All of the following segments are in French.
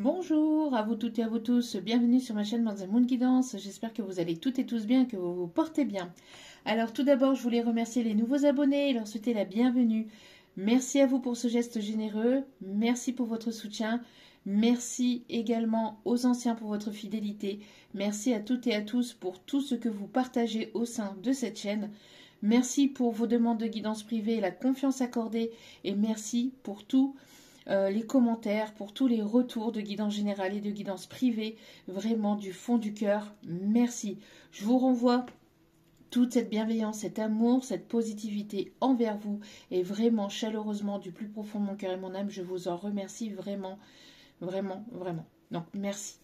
Bonjour à vous toutes et à vous tous, bienvenue sur ma chaîne Mademoiselle Moon Guidance, j'espère que vous allez toutes et tous bien, que vous vous portez bien. Alors tout d'abord je voulais remercier les nouveaux abonnés et leur souhaiter la bienvenue. Merci à vous pour ce geste généreux, merci pour votre soutien, merci également aux anciens pour votre fidélité, merci à toutes et à tous pour tout ce que vous partagez au sein de cette chaîne. Merci pour vos demandes de guidance privée et la confiance accordée et merci pour tout. Les commentaires, pour tous les retours de guidance générale et de guidance privée, vraiment du fond du cœur, merci. Je vous renvoie toute cette bienveillance, cet amour, cette positivité envers vous et vraiment chaleureusement du plus profond de mon cœur et mon âme, je vous en remercie vraiment, vraiment, vraiment. Donc merci.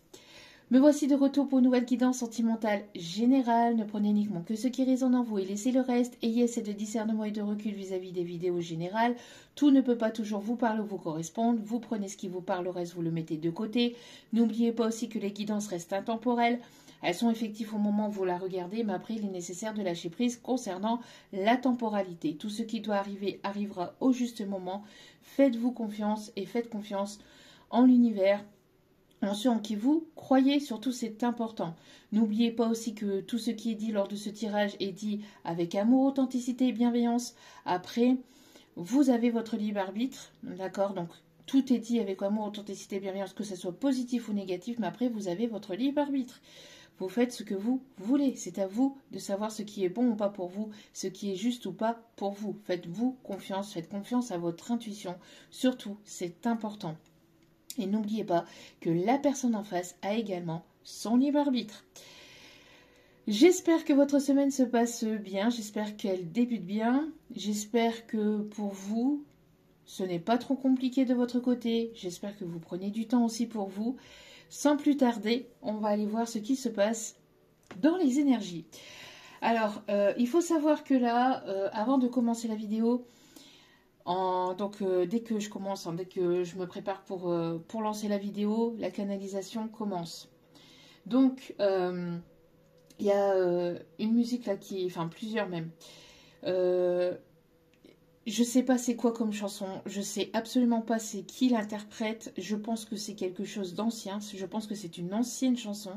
Me voici de retour pour une nouvelle guidance sentimentale générale. Ne prenez uniquement que ce qui résonne en vous et laissez le reste. Ayez assez de discernement et de recul vis-à-vis des vidéos générales. Tout ne peut pas toujours vous parler ou vous correspondre. Vous prenez ce qui vous parle, le reste vous le mettez de côté. N'oubliez pas aussi que les guidances restent intemporelles. Elles sont effectives au moment où vous la regardez, mais après il est nécessaire de lâcher prise concernant la temporalité. Tout ce qui doit arriver arrivera au juste moment. Faites-vous confiance et faites confiance en l'univers. En ceux en qui vous croyez, surtout c'est important. N'oubliez pas aussi que tout ce qui est dit lors de ce tirage est dit avec amour, authenticité et bienveillance. Après, vous avez votre libre arbitre, d'accord? Donc tout est dit avec amour, authenticité et bienveillance, que ce soit positif ou négatif, mais après vous avez votre libre arbitre. Vous faites ce que vous voulez. C'est à vous de savoir ce qui est bon ou pas pour vous, ce qui est juste ou pas pour vous. Faites-vous confiance, faites confiance à votre intuition. Surtout, c'est important. Et n'oubliez pas que la personne en face a également son libre arbitre. J'espère que votre semaine se passe bien, j'espère qu'elle débute bien, j'espère que pour vous, ce n'est pas trop compliqué de votre côté, j'espère que vous prenez du temps aussi pour vous. Sans plus tarder, on va aller voir ce qui se passe dans les énergies. Alors, il faut savoir que là, avant de commencer la vidéo, dès que je commence, dès que je me prépare pour lancer la vidéo, la canalisation commence. Donc, il y a une musique là enfin plusieurs même. Je sais pas c'est quoi comme chanson, je sais absolument pas c'est qui l'interprète. Je pense que c'est quelque chose d'ancien, je pense que c'est une ancienne chanson.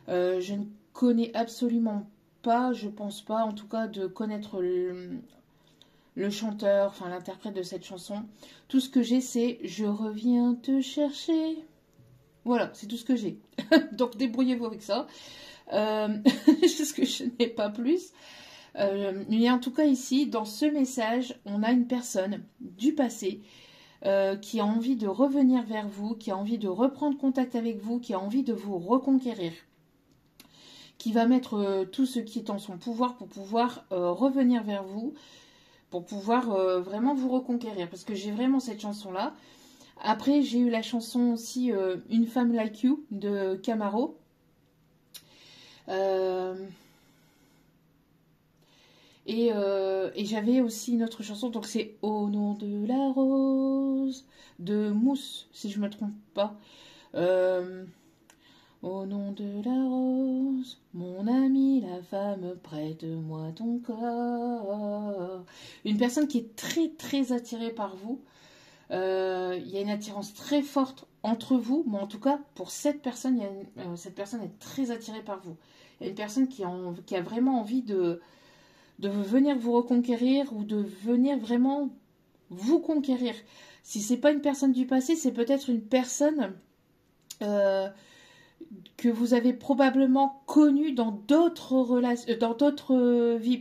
Je ne connais absolument pas, je pense pas en tout cas de connaître le chanteur, enfin l'interprète de cette chanson. Tout ce que j'ai, c'est « Je reviens te chercher ». Voilà, c'est tout ce que j'ai. Donc débrouillez-vous avec ça. Parce que je n'ai pas plus. Mais en tout cas ici, dans ce message, on a une personne du passé qui a envie de revenir vers vous, qui a envie de reprendre contact avec vous, qui a envie de vous reconquérir, qui va mettre tout ce qui est en son pouvoir pour pouvoir revenir vers vous, pour pouvoir vraiment vous reconquérir. Parce que j'ai vraiment cette chanson-là. Après, j'ai eu la chanson aussi Une femme like you de Camaro. Et j'avais aussi une autre chanson, donc c'est Au nom de la rose de Mousse, si je ne me trompe pas. Au nom de la rose, mon ami, la femme, prête-moi ton corps. Une personne qui est très très attirée par vous. Il y a une attirance très forte entre vous, mais en tout cas, pour cette personne, cette personne est très attirée par vous. Il y a une personne qui a vraiment envie de venir vous reconquérir ou de venir vraiment vous conquérir. Si ce n'est pas une personne du passé, c'est peut-être une personne que vous avez probablement connu dans d'autres relations, dans d'autres vies,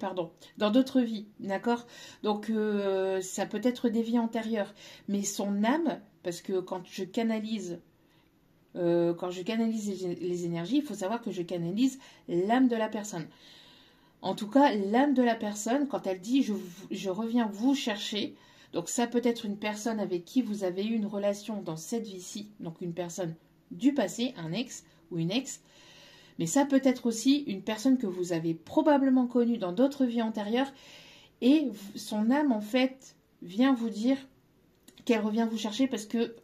d'accord? Donc ça peut être des vies antérieures, mais son âme, parce que quand je canalise les énergies, il faut savoir que je canalise l'âme de la personne. En tout cas, l'âme de la personne, quand elle dit je reviens vous chercher, donc ça peut être une personne avec qui vous avez eu une relation dans cette vie-ci, donc une personne du passé, un ex ou une ex, mais ça peut être aussi une personne que vous avez probablement connue dans d'autres vies antérieures et son âme en fait vient vous dire qu'elle revient vous chercher parce que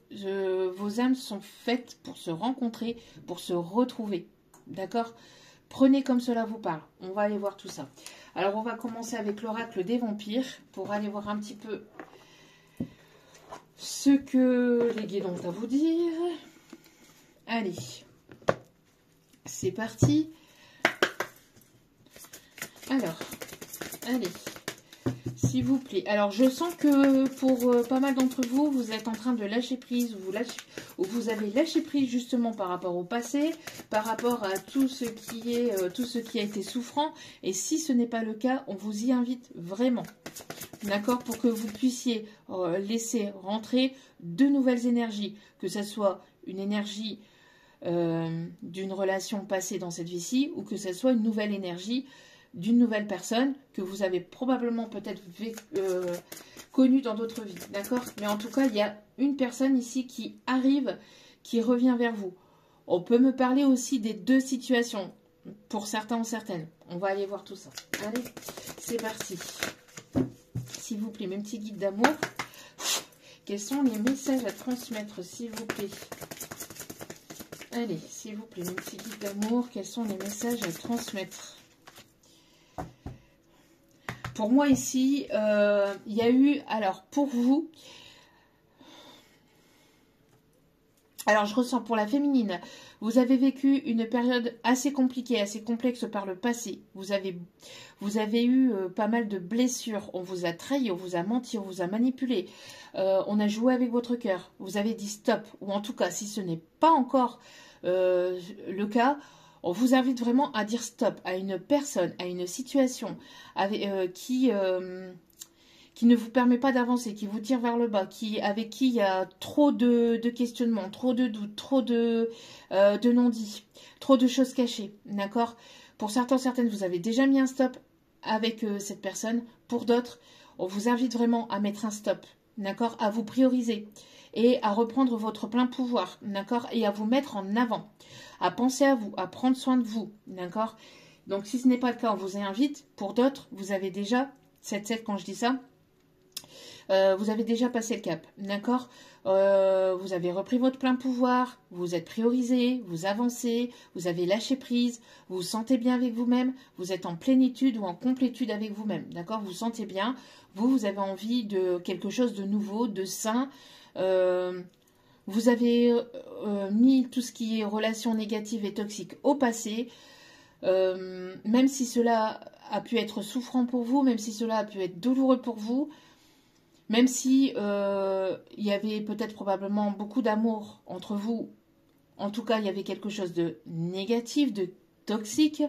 vos âmes sont faites pour se rencontrer, pour se retrouver, d'accord? Prenez comme cela vous parle, on va aller voir tout ça. Alors on va commencer avec l'oracle des vampires pour aller voir un petit peu ce que les guides ont à vous dire. Allez, c'est parti. Alors, allez, s'il vous plaît. Alors, je sens que pour pas mal d'entre vous, vous êtes en train de lâcher prise, ou vous avez lâché prise justement par rapport au passé, par rapport à tout ce qui a été souffrant. Et si ce n'est pas le cas, on vous y invite vraiment, d'accord, pour que vous puissiez laisser rentrer de nouvelles énergies, que ce soit une énergie d'une relation passée dans cette vie-ci, ou que ce soit une nouvelle énergie d'une nouvelle personne que vous avez probablement peut-être connue dans d'autres vies, d'accord? Mais en tout cas, il y a une personne ici qui arrive, qui revient vers vous. On peut me parler aussi des deux situations, pour certains ou certaines. On va aller voir tout ça. Allez, c'est parti. S'il vous plaît, mes petits guides d'amour. Quels sont les messages à transmettre, s'il vous plaît? Allez, s'il vous plaît, mes petits guides d'amour, quels sont les messages à transmettre? Pour moi ici, il y a eu, alors pour vous, alors je ressens pour la féminine, vous avez vécu une période assez compliquée, assez complexe par le passé. Vous avez eu pas mal de blessures, on vous a trahi, on vous a menti, on vous a manipulé, on a joué avec votre cœur, vous avez dit stop, ou en tout cas si ce n'est pas encore le cas, on vous invite vraiment à dire stop à une personne, à une situation qui ne vous permet pas d'avancer, qui vous tire vers le bas, avec qui il y a trop de questionnements, trop de doutes, trop de non-dits, trop de choses cachées, d'accord? Pour certains, certaines, vous avez déjà mis un stop avec cette personne. Pour d'autres, on vous invite vraiment à mettre un stop, d'accord? À vous prioriser et à reprendre votre plein pouvoir, d'accord? Et à vous mettre en avant, à penser à vous, à prendre soin de vous, d'accord? Donc, si ce n'est pas le cas, on vous invite. Pour d'autres, vous avez déjà, 7-7 quand je dis ça, vous avez déjà passé le cap, d'accord? Vous avez repris votre plein pouvoir, vous êtes priorisé, vous avancez, vous avez lâché prise, vous vous sentez bien avec vous-même, vous êtes en plénitude ou en complétude avec vous-même, d'accord? Vous vous sentez bien, vous avez envie de quelque chose de nouveau, de sain. Vous avez mis tout ce qui est relations négatives et toxiques au passé, même si cela a pu être souffrant pour vous, même si cela a pu être douloureux pour vous, même si il y avait peut-être probablement beaucoup d'amour entre vous, en tout cas il y avait quelque chose de négatif, de toxique,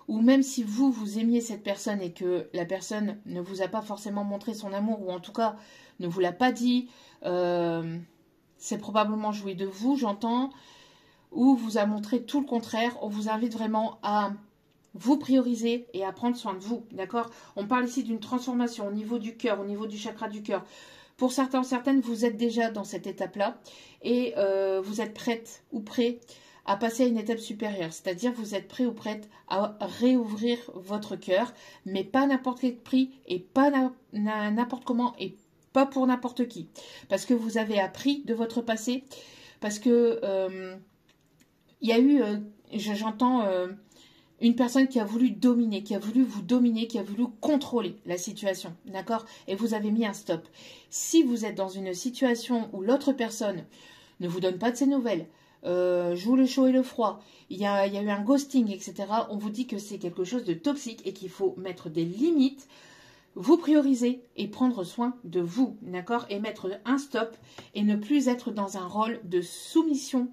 ou même si vous aimiez cette personne et que la personne ne vous a pas forcément montré son amour, ou en tout cas ne vous l'a pas dit, c'est probablement joué de vous, j'entends, ou vous a montré tout le contraire. On vous invite vraiment à vous prioriser et à prendre soin de vous, d'accord? On parle ici d'une transformation au niveau du cœur, au niveau du chakra du cœur. Pour certains, certaines, vous êtes déjà dans cette étape-là et vous êtes prête ou prêt à passer à une étape supérieure. C'est-à-dire vous êtes prêt ou prête à réouvrir votre cœur, mais pas à n'importe quel prix et pas n'importe comment et pas pour n'importe qui. Parce que vous avez appris de votre passé, parce que il y a eu, j'entends une personne qui a voulu dominer, qui a voulu vous dominer, qui a voulu contrôler la situation, d'accord? Et vous avez mis un stop. Si vous êtes dans une situation où l'autre personne ne vous donne pas de ses nouvelles, joue le chaud et le froid, il y a eu un ghosting, etc., on vous dit que c'est quelque chose de toxique et qu'il faut mettre des limites, vous prioriser et prendre soin de vous, d'accord? Et mettre un stop et ne plus être dans un rôle de soumission,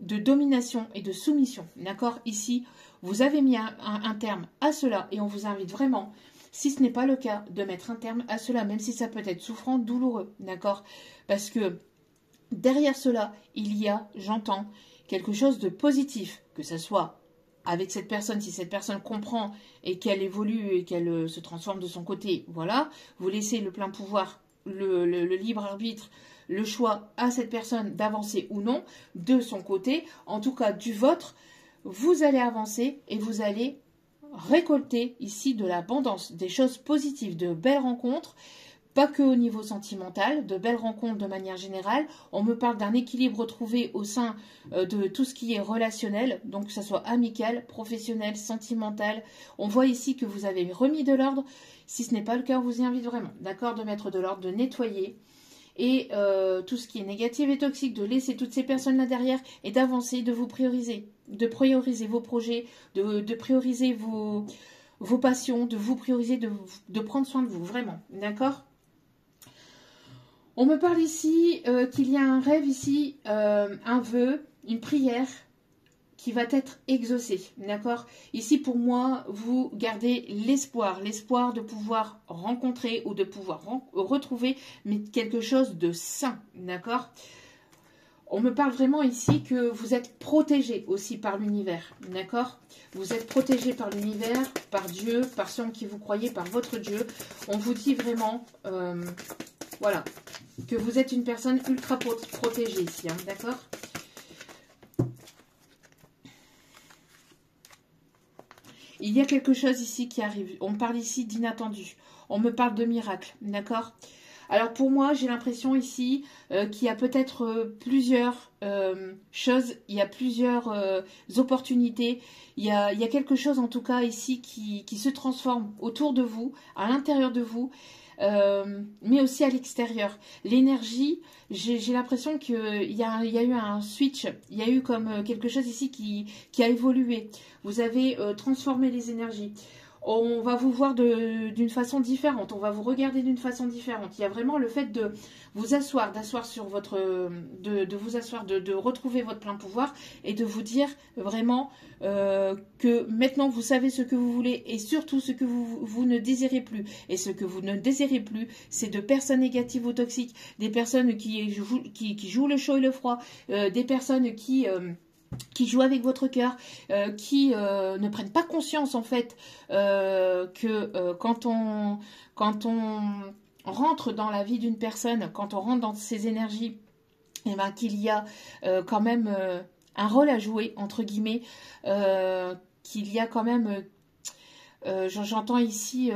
de domination et de soumission, d'accord? Ici, vous avez mis un terme à cela et on vous invite vraiment, si ce n'est pas le cas, de mettre un terme à cela, même si ça peut être souffrant, douloureux, d'accord? Parce que derrière cela, il y a, j'entends, quelque chose de positif, que ce soit avec cette personne, si cette personne comprend et qu'elle évolue et qu'elle se transforme de son côté, voilà, vous laissez le plein pouvoir, le libre arbitre, le choix à cette personne d'avancer ou non, de son côté, en tout cas du vôtre, vous allez avancer et vous allez récolter ici de l'abondance, des choses positives, de belles rencontres, pas que au niveau sentimental, de belles rencontres de manière générale. On me parle d'un équilibre trouvé au sein de tout ce qui est relationnel, donc que ce soit amical, professionnel, sentimental. On voit ici que vous avez remis de l'ordre. Si ce n'est pas le cas, on vous y invite vraiment, d'accord, de mettre de l'ordre, de nettoyer et tout ce qui est négatif et toxique, de laisser toutes ces personnes-là derrière et d'avancer, de vous prioriser, de prioriser vos projets, de prioriser vos passions, de vous prioriser, de prendre soin de vous, vraiment, d'accord? On me parle ici qu'il y a un rêve ici, un vœu, une prière qui va être exaucé, d'accord? Ici, pour moi, vous gardez l'espoir de pouvoir rencontrer ou de pouvoir retrouver mais quelque chose de sain, d'accord? On me parle vraiment ici que vous êtes protégé aussi par l'univers, d'accord? Vous êtes protégé par l'univers, par Dieu, par ceux en qui vous croyez, par votre Dieu. On vous dit vraiment, voilà, que vous êtes une personne ultra protégée ici, hein, d'accord? Il y a quelque chose ici qui arrive. On parle ici d'inattendu. On me parle de miracle, d'accord? Alors pour moi, j'ai l'impression ici qu'il y a peut-être plusieurs choses, il y a plusieurs opportunités. Il y a quelque chose en tout cas ici qui se transforme autour de vous, à l'intérieur de vous. Mais aussi à l'extérieur. L'énergie, j'ai l'impression qu'il y a eu un switch, il y a eu comme quelque chose ici qui a évolué. Vous avez transformé les énergies. On va vous voir d'une façon différente, on va vous regarder d'une façon différente. Il y a vraiment le fait de vous asseoir, d'asseoir sur votre, de vous asseoir, de retrouver votre plein pouvoir et de vous dire vraiment que maintenant vous savez ce que vous voulez et surtout ce que vous ne désirez plus. Et ce que vous ne désirez plus, c'est de personnes négatives ou toxiques, des personnes qui jouent le chaud et le froid, des personnes qui jouent avec votre cœur, qui ne prennent pas conscience en fait que quand on rentre dans la vie d'une personne, quand on rentre dans ses énergies, eh ben, qu'il y a quand même un rôle à jouer, entre guillemets, qu'il y a quand même, j'entends ici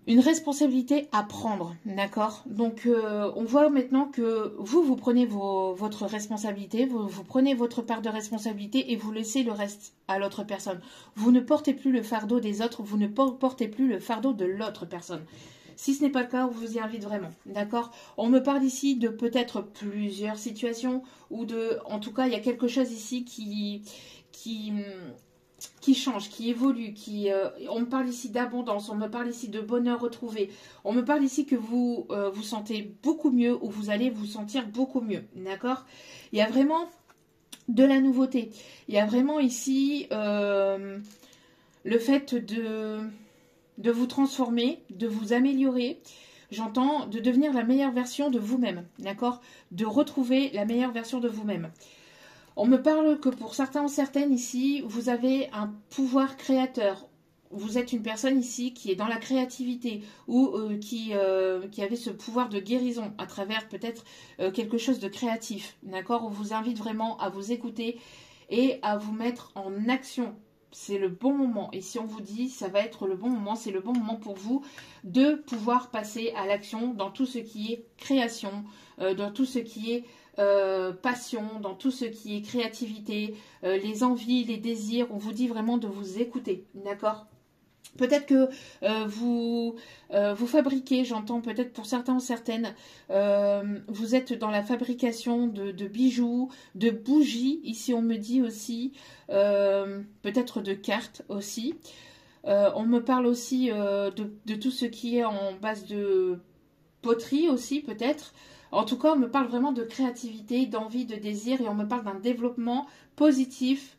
une responsabilité à prendre, d'accord? Donc, on voit maintenant que vous prenez votre responsabilité, vous prenez votre part de responsabilité et vous laissez le reste à l'autre personne. Vous ne portez plus le fardeau des autres, vous ne portez plus le fardeau de l'autre personne. Si ce n'est pas le cas, on vous y invite vraiment, d'accord? On me parle ici de peut-être plusieurs situations ou en tout cas, il y a quelque chose ici qui change, qui évolue, on me parle ici d'abondance, on me parle ici de bonheur retrouvé, on me parle ici que vous vous sentez beaucoup mieux ou vous allez vous sentir beaucoup mieux, d'accord? Il y a vraiment de la nouveauté, il y a vraiment ici le fait de vous transformer, de vous améliorer, j'entends de devenir la meilleure version de vous-même, d'accord? De retrouver la meilleure version de vous-même. On me parle que pour certains ou certaines ici, vous avez un pouvoir créateur. Vous êtes une personne ici qui est dans la créativité ou qui avait ce pouvoir de guérison à travers peut-être quelque chose de créatif. D'accord? On vous invite vraiment à vous écouter et à vous mettre en action. C'est le bon moment. Et si on vous dit ça va être le bon moment, c'est le bon moment pour vous de pouvoir passer à l'action dans tout ce qui est création, dans tout ce qui est passion, dans tout ce qui est créativité, les envies, les désirs. On vous dit vraiment de vous écouter, d'accord? Peut-être que vous fabriquez, j'entends peut-être pour certains ou certaines, vous êtes dans la fabrication de bijoux, de bougies, ici on me dit aussi, peut-être de cartes aussi. On me parle aussi de tout ce qui est en base de poterie aussi peut-être. En tout cas, on me parle vraiment de créativité, d'envie, de désir et on me parle d'un développement positif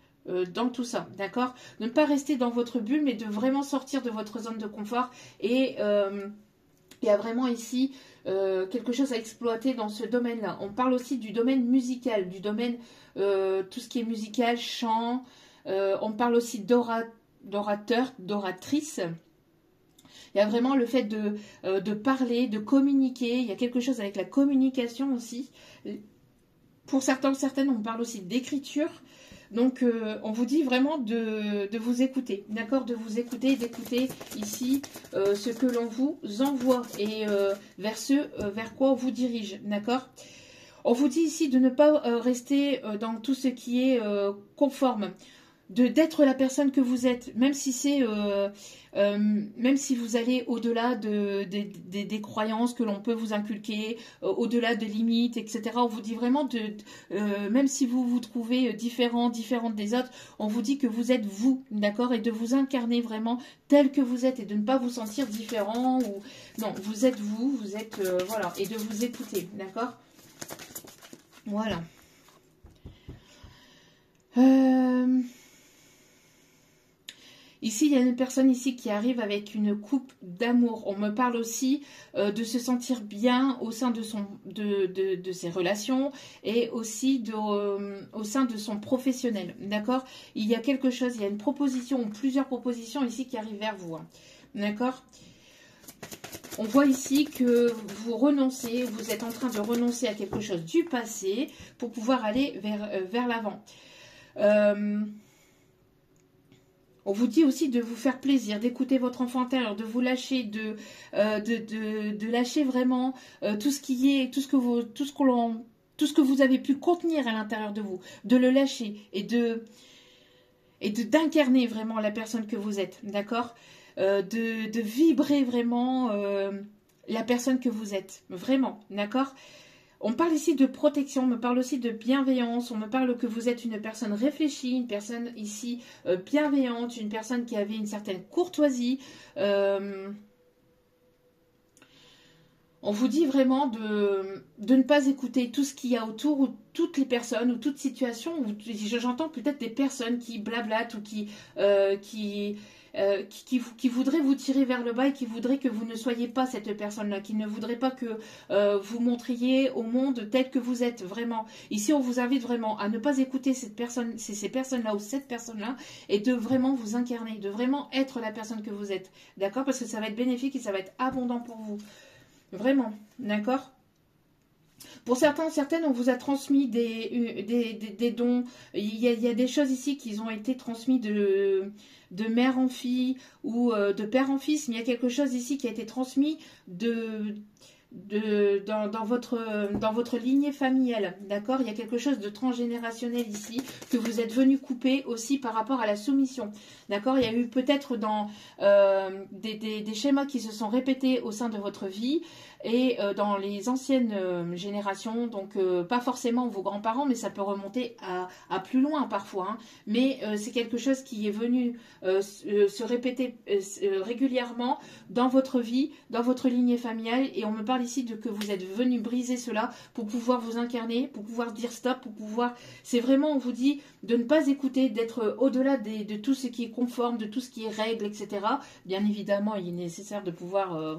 dans tout ça, d'accord? Ne pas rester dans votre bulle, mais de vraiment sortir de votre zone de confort et il y a vraiment ici quelque chose à exploiter dans ce domaine-là. On parle aussi du domaine musical, du domaine tout ce qui est musical, chant. On parle aussi d'orateur, d'oratrice. Il y a vraiment le fait de parler, de communiquer. Il y a quelque chose avec la communication aussi. Pour certains ou certaines, on parle aussi d'écriture. Donc, on vous dit vraiment de vous écouter, d'accord? De vous écouter et d'écouter ici ce que l'on vous envoie et vers quoi on vous dirige, d'accord? On vous dit ici de ne pas rester dans tout ce qui est conforme. d'être la personne que vous êtes, même si c'est même si vous allez au-delà des croyances que l'on peut vous inculquer, au-delà des limites, etc. On vous dit vraiment même si vous vous trouvez différente des autres, on vous dit que vous êtes vous, d'accord, et de vous incarner vraiment tel que vous êtes et de ne pas vous sentir différent ou non, vous êtes vous êtes voilà, et de vous écouter, d'accord. Voilà. Ici, il y a une personne ici qui arrive avec une coupe d'amour. On me parle aussi de se sentir bien au sein de ses relations et aussi au sein de son professionnel. D'accord? Il y a quelque chose, il y a une proposition ou plusieurs propositions ici qui arrivent vers vous. Hein. D'accord? On voit ici que vous renoncez, vous êtes en train de renoncer à quelque chose du passé pour pouvoir aller vers l'avant. On vous dit aussi de vous faire plaisir, d'écouter votre enfant intérieur, de vous lâcher, de lâcher vraiment tout ce qui est, tout ce que vous avez pu contenir à l'intérieur de vous, de le lâcher et d'incarner vraiment la personne que vous êtes, d'accord, de vibrer vraiment la personne que vous êtes, vraiment, d'accord. On parle ici de protection, on me parle aussi de bienveillance, on me parle que vous êtes une personne réfléchie, une personne ici bienveillante, une personne qui avait une certaine courtoisie. On vous dit vraiment de ne pas écouter tout ce qu'il y a autour, ou toutes les personnes, ou toute situation, ou j'entends peut-être des personnes qui blablatent ou qui voudraient vous tirer vers le bas et qui voudraient que vous ne soyez pas cette personne-là, qui ne voudraient pas que vous montriez au monde tel que vous êtes vraiment. Ici, on vous invite vraiment à ne pas écouter ces personnes-là ou cette personne-là et de vraiment vous incarner, de vraiment être la personne que vous êtes. D'accord? Parce que ça va être bénéfique et ça va être abondant pour vous. Vraiment. D'accord? Pour certaines, on vous a transmis des dons. Il y a des choses ici qui ont été transmises de mère en fille ou de père en fils. Mais il y a quelque chose ici qui a été transmis dans votre lignée familiale, d'accord. Il y a quelque chose de transgénérationnel ici que vous êtes venu couper aussi par rapport à la soumission, d'accord. Il y a eu peut-être des schémas qui se sont répétés au sein de votre vie et dans les anciennes générations, donc pas forcément vos grands-parents, mais ça peut remonter à plus loin parfois, hein. Mais c'est quelque chose qui est venu se répéter régulièrement dans votre vie, dans votre lignée familiale, et on me parle ici de que vous êtes venu briser cela pour pouvoir vous incarner, pour pouvoir dire stop, pour pouvoir... C'est vraiment, on vous dit de ne pas écouter, d'être au-delà de tout ce qui est conforme, de tout ce qui est règles, etc. Bien évidemment, il est nécessaire de pouvoir,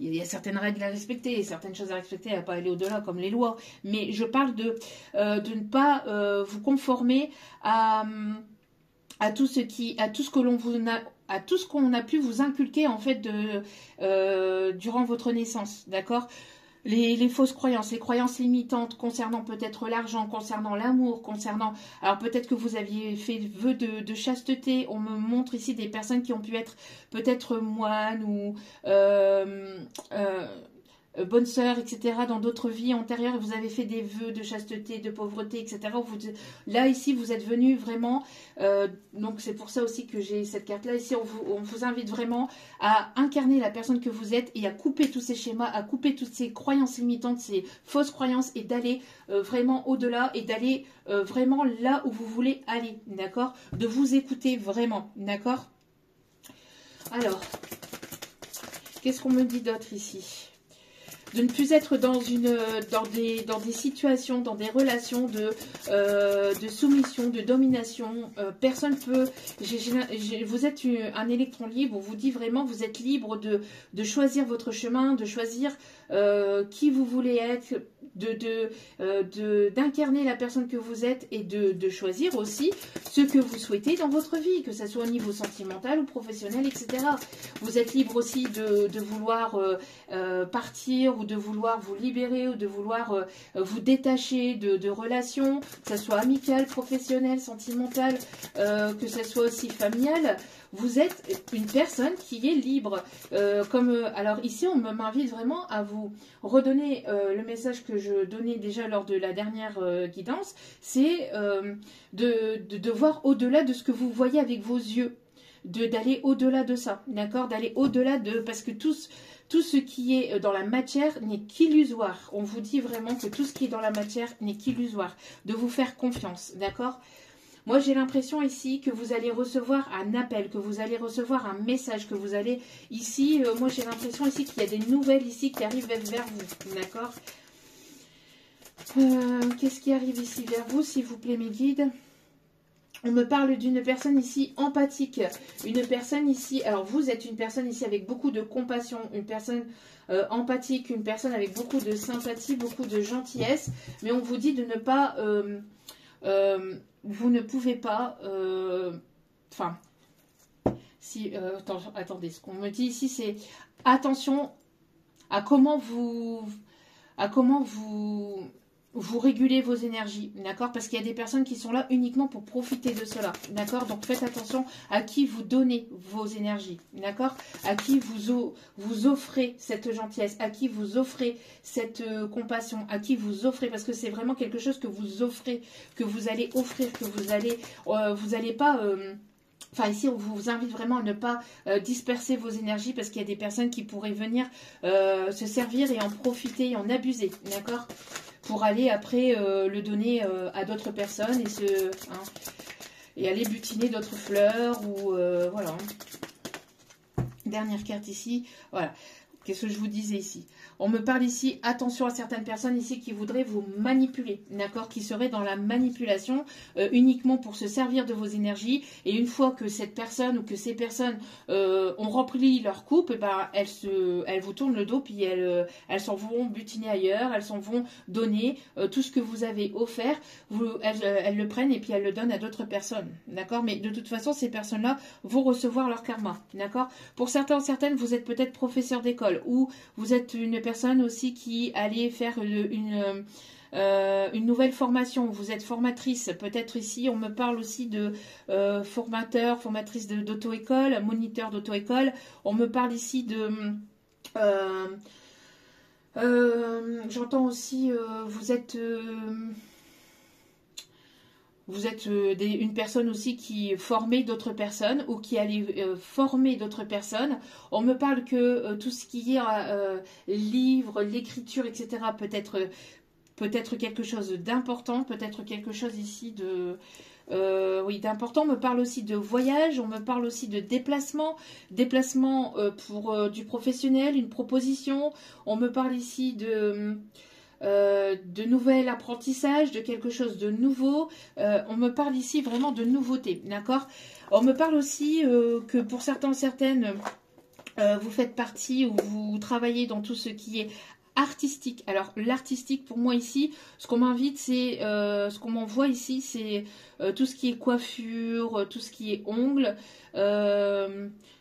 il y a certaines règles à respecter, certaines choses à respecter, à ne pas aller au-delà comme les lois. Mais je parle de ne pas vous conformer à tout ce qu'on a pu vous inculquer en fait durant votre naissance, d'accord. Les fausses croyances, les croyances limitantes concernant peut-être l'argent, concernant l'amour, concernant... Alors peut-être que vous aviez fait vœu de chasteté. On me montre ici des personnes qui ont pu être peut-être moines ou bonne sœur, etc. dans d'autres vies antérieures, et vous avez fait des vœux de chasteté, de pauvreté, etc. Là, ici, vous êtes venu vraiment, donc c'est pour ça aussi que j'ai cette carte-là. Ici, on vous invite vraiment à incarner la personne que vous êtes et à couper tous ces schémas, à couper toutes ces croyances limitantes, ces fausses croyances, et d'aller vraiment au-delà, et d'aller vraiment là où vous voulez aller, d'accord. De vous écouter vraiment, d'accord. Alors, qu'est-ce qu'on me dit d'autre ici? De ne plus être dans des situations, dans des relations de soumission, de domination. Personne peut... vous êtes un électron libre, on vous dit vraiment, vous êtes libre de choisir votre chemin, de choisir qui vous voulez être, d'incarner la personne que vous êtes, et de choisir aussi ce que vous souhaitez dans votre vie, que ce soit au niveau sentimental ou professionnel, etc. Vous êtes libre aussi de vouloir partir, ou de vouloir vous libérer, ou de vouloir vous détacher de relations, que ce soit amicales, professionnelles, sentimentales, que ce soit aussi familiale. vous êtes une personne qui est libre. Alors ici, on m'invite vraiment à vous redonner le message que je donnais déjà lors de la dernière guidance, c'est de voir au-delà de ce que vous voyez avec vos yeux, d'aller au-delà de ça, d'accord, d'aller au-delà de, parce que tout ce qui est dans la matière n'est qu'illusoire. On vous dit vraiment que tout ce qui est dans la matière n'est qu'illusoire, de vous faire confiance, d'accord. Moi, j'ai l'impression ici que vous allez recevoir un appel, que vous allez recevoir un message, que vous allez ici, moi j'ai l'impression ici qu'il y a des nouvelles ici qui arrivent vers vous, d'accord. Qu'est-ce qui arrive ici vers vous, s'il vous plaît, mes guides? On me parle d'une personne ici empathique, une personne ici, alors vous êtes une personne ici avec beaucoup de compassion, une personne empathique, une personne avec beaucoup de sympathie, beaucoup de gentillesse, mais on vous dit de ne pas, vous ne pouvez pas, attendez, ce qu'on me dit ici c'est attention à comment vous régulez vos énergies, d'accord? Parce qu'il y a des personnes qui sont là uniquement pour profiter de cela, d'accord? Donc faites attention à qui vous donnez vos énergies, d'accord? À qui vous offrez cette gentillesse, à qui vous offrez cette compassion, à qui vous offrez, parce que c'est vraiment quelque chose que vous offrez, que vous allez offrir, que vous allez pas... Enfin, ici, on vous invite vraiment à ne pas disperser vos énergies parce qu'il y a des personnes qui pourraient venir se servir et en profiter et en abuser, d'accord? Pour aller après le donner à d'autres personnes et aller butiner d'autres fleurs ou voilà. Dernière carte ici, voilà. Qu'est-ce que je vous disais ici? On me parle ici, attention à certaines personnes ici qui voudraient vous manipuler, d'accord? Qui seraient dans la manipulation uniquement pour se servir de vos énergies. Et une fois que cette personne ou que ces personnes ont rempli leur coupe, elles vous tournent le dos, puis elles s'en vont butiner ailleurs, elles s'en vont donner tout ce que vous avez offert. Elles le prennent et puis elles le donnent à d'autres personnes, d'accord? Mais de toute façon, ces personnes-là vont recevoir leur karma, d'accord? Pour certaines, vous êtes peut-être professeur d'école ou vous êtes une personne aussi qui allait faire une nouvelle formation, vous êtes formatrice, peut-être ici on me parle aussi de formatrice d'auto-école, moniteur d'auto-école, on me parle ici de j'entends aussi vous êtes une personne aussi qui formait d'autres personnes ou qui allait former d'autres personnes. On me parle que tout ce qui est livre, l'écriture, etc. peut-être quelque chose d'important, peut-être quelque chose ici de... oui, d'important. On me parle aussi de voyage, on me parle aussi de déplacement pour du professionnel, une proposition. On me parle ici de nouvel apprentissage, de quelque chose de nouveau. On me parle ici vraiment de nouveauté, d'accord? On me parle aussi que pour certaines, vous faites partie ou vous travaillez dans tout ce qui est artistique. Alors l'artistique pour moi ici, ce qu'on m'invite, c'est ce qu'on m'envoie ici, c'est tout ce qui est coiffure, tout ce qui est ongles,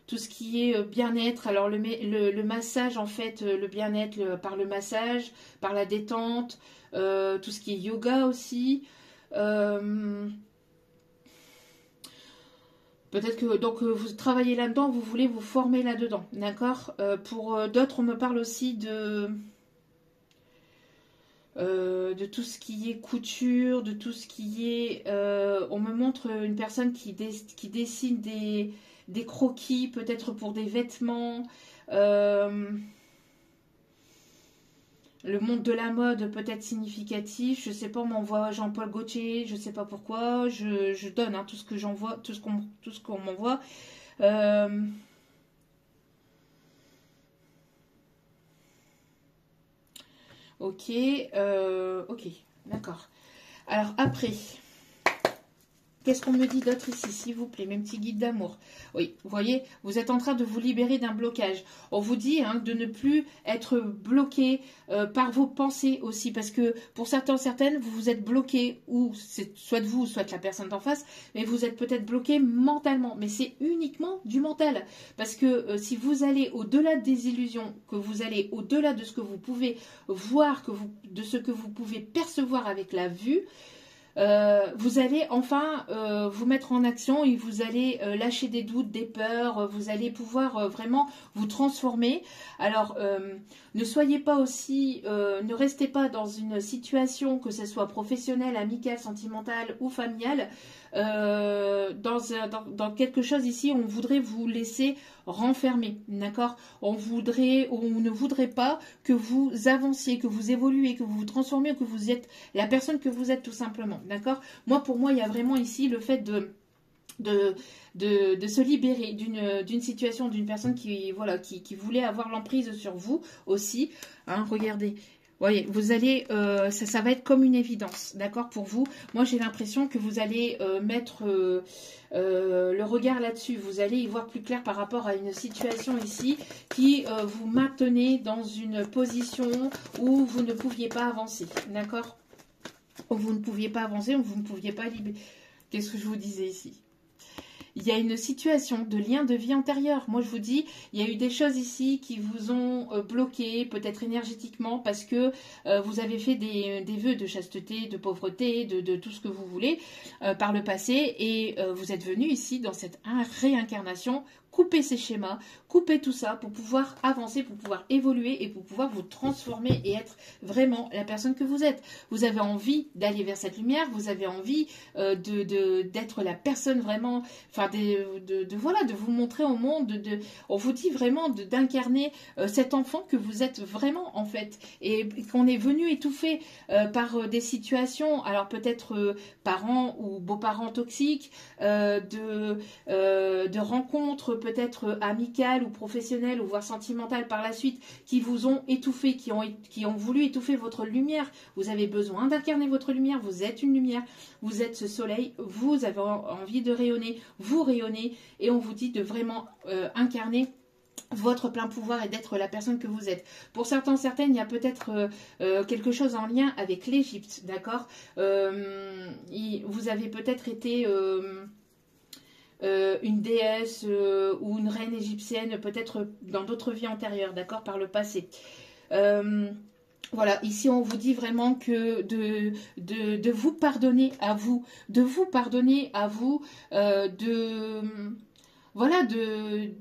tout ce qui est bien-être. Alors le massage en fait, le bien-être par le massage, par la détente, tout ce qui est yoga aussi. Peut-être que donc vous travaillez là-dedans, vous voulez vous former là-dedans, d'accord? Pour d'autres, on me parle aussi de tout ce qui est couture, de tout ce qui est... on me montre une personne qui dessine des croquis, peut-être pour des vêtements. Le monde de la mode peut être significatif. Je sais pas, on m'envoie Jean-Paul Gaultier, je sais pas pourquoi. Je donne tout ce que j'envoie, tout ce qu'on m'envoie. Ok, ok, d'accord. Alors après, qu'est-ce qu'on me dit d'autre ici, s'il vous plaît, mes petits guides d'amour? Oui, vous voyez, vous êtes en train de vous libérer d'un blocage. On vous dit de ne plus être bloqué par vos pensées aussi, parce que pour certaines, vous vous êtes bloqué, ou c'est soit vous, soit la personne d'en face, mais vous êtes peut-être bloqué mentalement. Mais c'est uniquement du mental, parce que si vous allez au-delà des illusions, que vous allez au-delà de ce que vous pouvez voir, de ce que vous pouvez percevoir avec la vue, vous allez enfin vous mettre en action et vous allez lâcher des doutes, des peurs, vous allez pouvoir vraiment vous transformer. Alors, ne soyez pas aussi, ne restez pas dans une situation, que ce soit professionnelle, amicale, sentimentale ou familiale, dans quelque chose ici, on voudrait vous laisser renfermer, d'accord? On ne voudrait pas que vous avanciez, que vous évoluez, que vous vous transformiez, que vous êtes la personne que vous êtes tout simplement, d'accord? Pour moi, il y a vraiment ici le fait de se libérer d'une situation, d'une personne qui, voilà, qui voulait avoir l'emprise sur vous aussi, hein, regardez. Voyez, vous allez, ça va être comme une évidence, d'accord, pour vous. Moi, j'ai l'impression que vous allez mettre le regard là-dessus. Vous allez y voir plus clair par rapport à une situation ici qui vous maintenait dans une position où vous ne pouviez pas avancer, d'accord? Vous ne pouviez pas avancer, vous ne pouviez pas libérer. Qu'est-ce que je vous disais ici? Il y a une situation de lien de vie antérieur. Moi, je vous dis, il y a eu des choses ici qui vous ont bloqué, peut-être énergétiquement, parce que vous avez fait des vœux de chasteté, de pauvreté, de tout ce que vous voulez par le passé. Et vous êtes venu ici dans cette réincarnation, couper ces schémas, couper tout ça pour pouvoir avancer, pour pouvoir évoluer et pour pouvoir vous transformer et être vraiment la personne que vous êtes. Vous avez envie d'aller vers cette lumière, vous avez envie d'être la personne vraiment, enfin voilà, de vous montrer au monde, on vous dit vraiment d'incarner cet enfant que vous êtes vraiment en fait, et qu'on est venu étouffer par des situations, alors peut-être parents ou beaux-parents toxiques, de rencontres peut-être amicales ou professionnelles ou voire sentimentales par la suite qui vous ont étouffé, qui ont voulu étouffer votre lumière. Vous avez besoin d'incarner votre lumière, vous êtes une lumière, vous êtes ce soleil, vous avez envie de rayonner, vous rayonnez et on vous dit de vraiment incarner votre plein pouvoir et d'être la personne que vous êtes. Pour certains, certaines, il y a peut-être quelque chose en lien avec l'Égypte, d'accord? Vous avez peut-être été une déesse ou une reine égyptienne, peut-être dans d'autres vies antérieures, d'accord, par le passé. Voilà, ici on vous dit vraiment que de vous pardonner à vous, voilà, de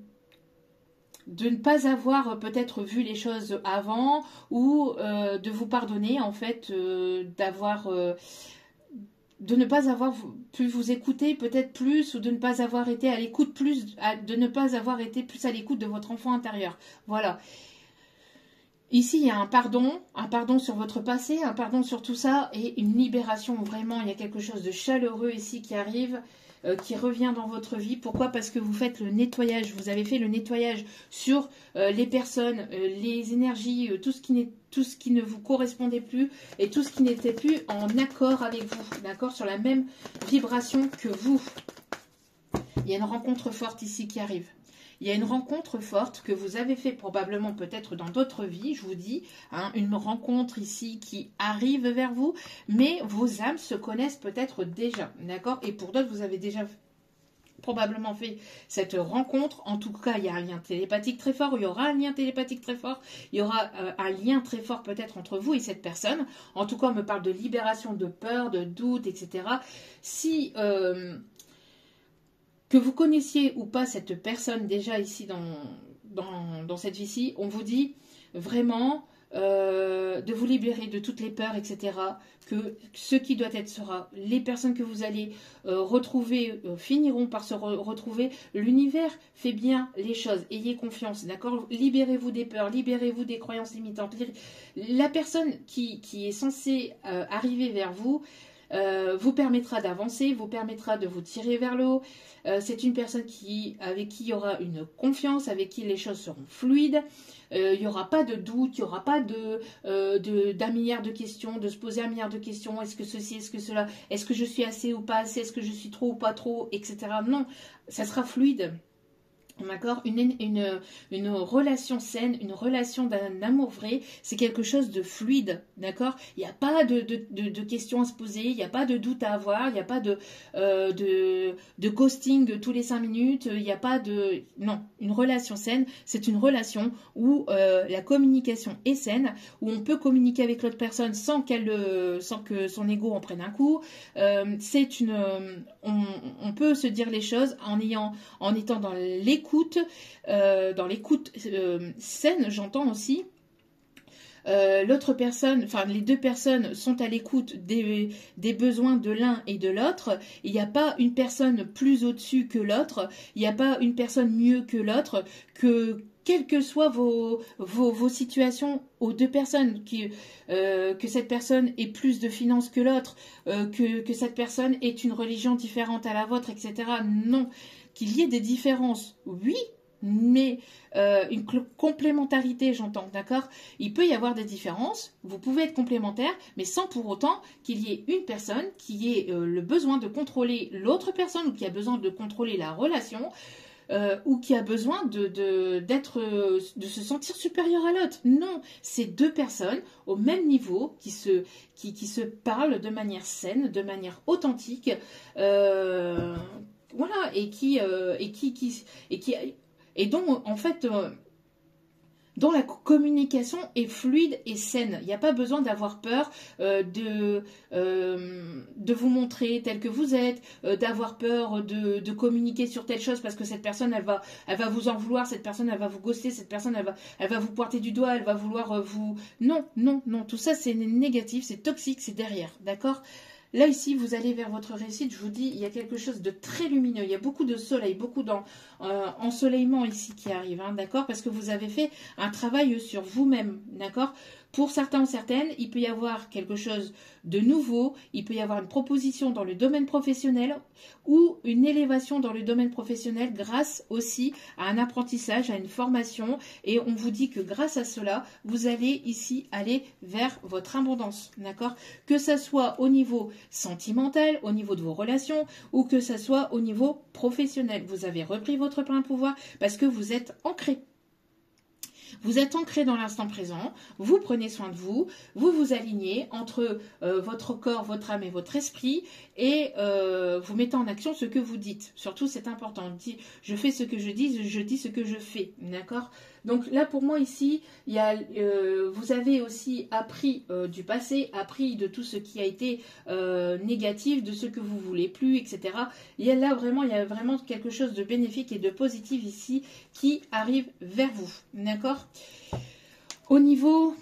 ne pas avoir peut-être vu les choses avant ou de vous pardonner en fait de ne pas avoir pu vous écouter peut-être plus ou de ne pas avoir été à l'écoute plus, de ne pas avoir été plus à l'écoute de votre enfant intérieur. Voilà. Ici, il y a un pardon sur votre passé, un pardon sur tout ça et une libération. Vraiment, il y a quelque chose de chaleureux ici qui arrive, qui revient dans votre vie. Pourquoi? Parce que vous faites le nettoyage. Vous avez fait le nettoyage sur les personnes, les énergies, tout ce qui ne vous correspondait plus et tout ce qui n'était plus en accord avec vous, d'accord, sur la même vibration que vous. Il y a une rencontre forte ici qui arrive. Il y a une rencontre forte que vous avez fait probablement peut-être dans d'autres vies, je vous dis, hein, une rencontre ici qui arrive vers vous, mais vos âmes se connaissent peut-être déjà, d'accord? Et pour d'autres, vous avez déjà probablement fait cette rencontre. En tout cas, il y a un lien télépathique très fort, il y aura un lien télépathique très fort, il y aura un lien très fort peut-être entre vous et cette personne. En tout cas, on me parle de libération, de peur, de doute, etc. Si... que vous connaissiez ou pas cette personne déjà ici dans cette vie-ci, on vous dit vraiment de vous libérer de toutes les peurs, etc. Que ce qui doit être sera. Les personnes que vous allez retrouver finiront par se retrouver. L'univers fait bien les choses. Ayez confiance, d'accord? Libérez-vous des peurs, libérez-vous des croyances limitantes. La personne qui est censée arriver vers vous vous permettra d'avancer, vous permettra de vous tirer vers le haut. C'est une personne avec qui il y aura une confiance, avec qui les choses seront fluides. Il n'y aura pas de doute, il n'y aura pas d'un milliard de questions, de se poser un milliard de questions. Est-ce que ceci, est-ce que cela, est-ce que je suis assez ou pas assez, est-ce que je suis trop ou pas trop, etc. Non, ça sera fluide. D'accord, une relation saine, une relation d'un amour vrai, c'est quelque chose de fluide, d'accord. Il n'y a pas de questions à se poser, il n'y a pas de doute à avoir, il n'y a pas de ghosting tous les 5 minutes, il n'y a pas de... Non, une relation saine, c'est une relation où la communication est saine, où on peut communiquer avec l'autre personne sans que son ego en prenne un coup. On peut se dire les choses en étant dans l'écoute saine, j'entends aussi. L'autre personne, enfin les deux personnes sont à l'écoute des besoins de l'un et de l'autre. Il n'y a pas une personne plus au-dessus que l'autre, il n'y a pas une personne mieux que l'autre, quelles que soient vos situations aux deux personnes, que cette personne ait plus de finances que l'autre, que cette personne ait une religion différente à la vôtre, etc. Non, qu'il y ait des différences, oui, mais une complémentarité, j'entends, d'accord. Il peut y avoir des différences, vous pouvez être complémentaires, mais sans pour autant qu'il y ait une personne qui ait le besoin de contrôler l'autre personne ou qui a besoin de contrôler la relation. Ou qui a besoin de se sentir supérieur à l'autre. Non, c'est deux personnes au même niveau qui se parlent de manière saine, de manière authentique, voilà, et dont en fait dont la communication est fluide et saine. Il n'y a pas besoin d'avoir peur de vous montrer tel que vous êtes, d'avoir peur de communiquer sur telle chose parce que cette personne, elle va vous en vouloir, cette personne, elle va vous ghoster, cette personne, elle va vous pointer du doigt, elle va vouloir vous... Non, non, non, tout ça c'est négatif, c'est toxique, c'est derrière, d'accord ? Là, ici, vous allez vers votre réussite, je vous dis, il y a quelque chose de très lumineux, il y a beaucoup de soleil, beaucoup d'ensoleillement ici qui arrive, hein, d'accord? Parce que vous avez fait un travail sur vous-même, d'accord? Pour certains ou certaines, il peut y avoir quelque chose de nouveau, il peut y avoir une proposition dans le domaine professionnel ou une élévation dans le domaine professionnel grâce aussi à un apprentissage, à une formation. Et on vous dit que grâce à cela, vous allez ici aller vers votre abondance, d'accord? Que ça soit au niveau sentimental, au niveau de vos relations ou que ça soit au niveau professionnel. Vous avez repris votre plein pouvoir parce que vous êtes ancré. Vous êtes ancré dans l'instant présent, vous prenez soin de vous, vous vous alignez entre votre corps, votre âme et votre esprit et vous mettez en action ce que vous dites. Surtout, c'est important. Je fais ce que je dis ce que je fais. D'accord ? Donc là, pour moi, ici, vous avez aussi appris du passé, appris de tout ce qui a été négatif, de ce que vous voulez plus, etc. Il y a vraiment quelque chose de bénéfique et de positif ici qui arrive vers vous. D'accord ? Au niveau...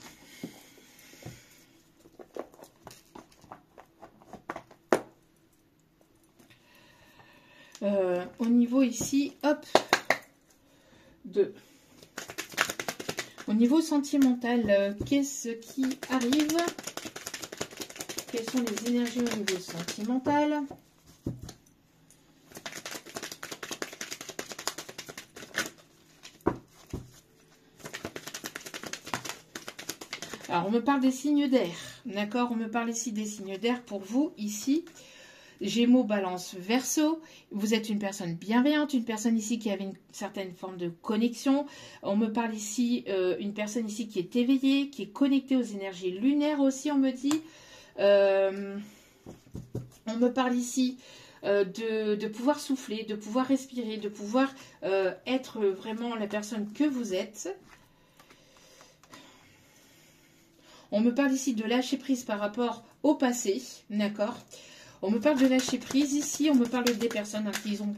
au niveau ici, hop, au niveau sentimental, qu'est-ce qui arrive? Quelles sont les énergies au niveau sentimental? Alors, on me parle des signes d'air, d'accord? On me parle ici des signes d'air pour vous, ici. Gémeaux, Balance, Verseau, vous êtes une personne bienveillante, une personne ici qui avait une certaine forme de connexion. On me parle ici, une personne ici qui est éveillée, qui est connectée aux énergies lunaires aussi, on me dit. On me parle ici de pouvoir souffler, de pouvoir respirer, de pouvoir être vraiment la personne que vous êtes. On me parle ici de lâcher prise par rapport au passé, d'accord ? On me parle de lâcher prise ici, on me parle des personnes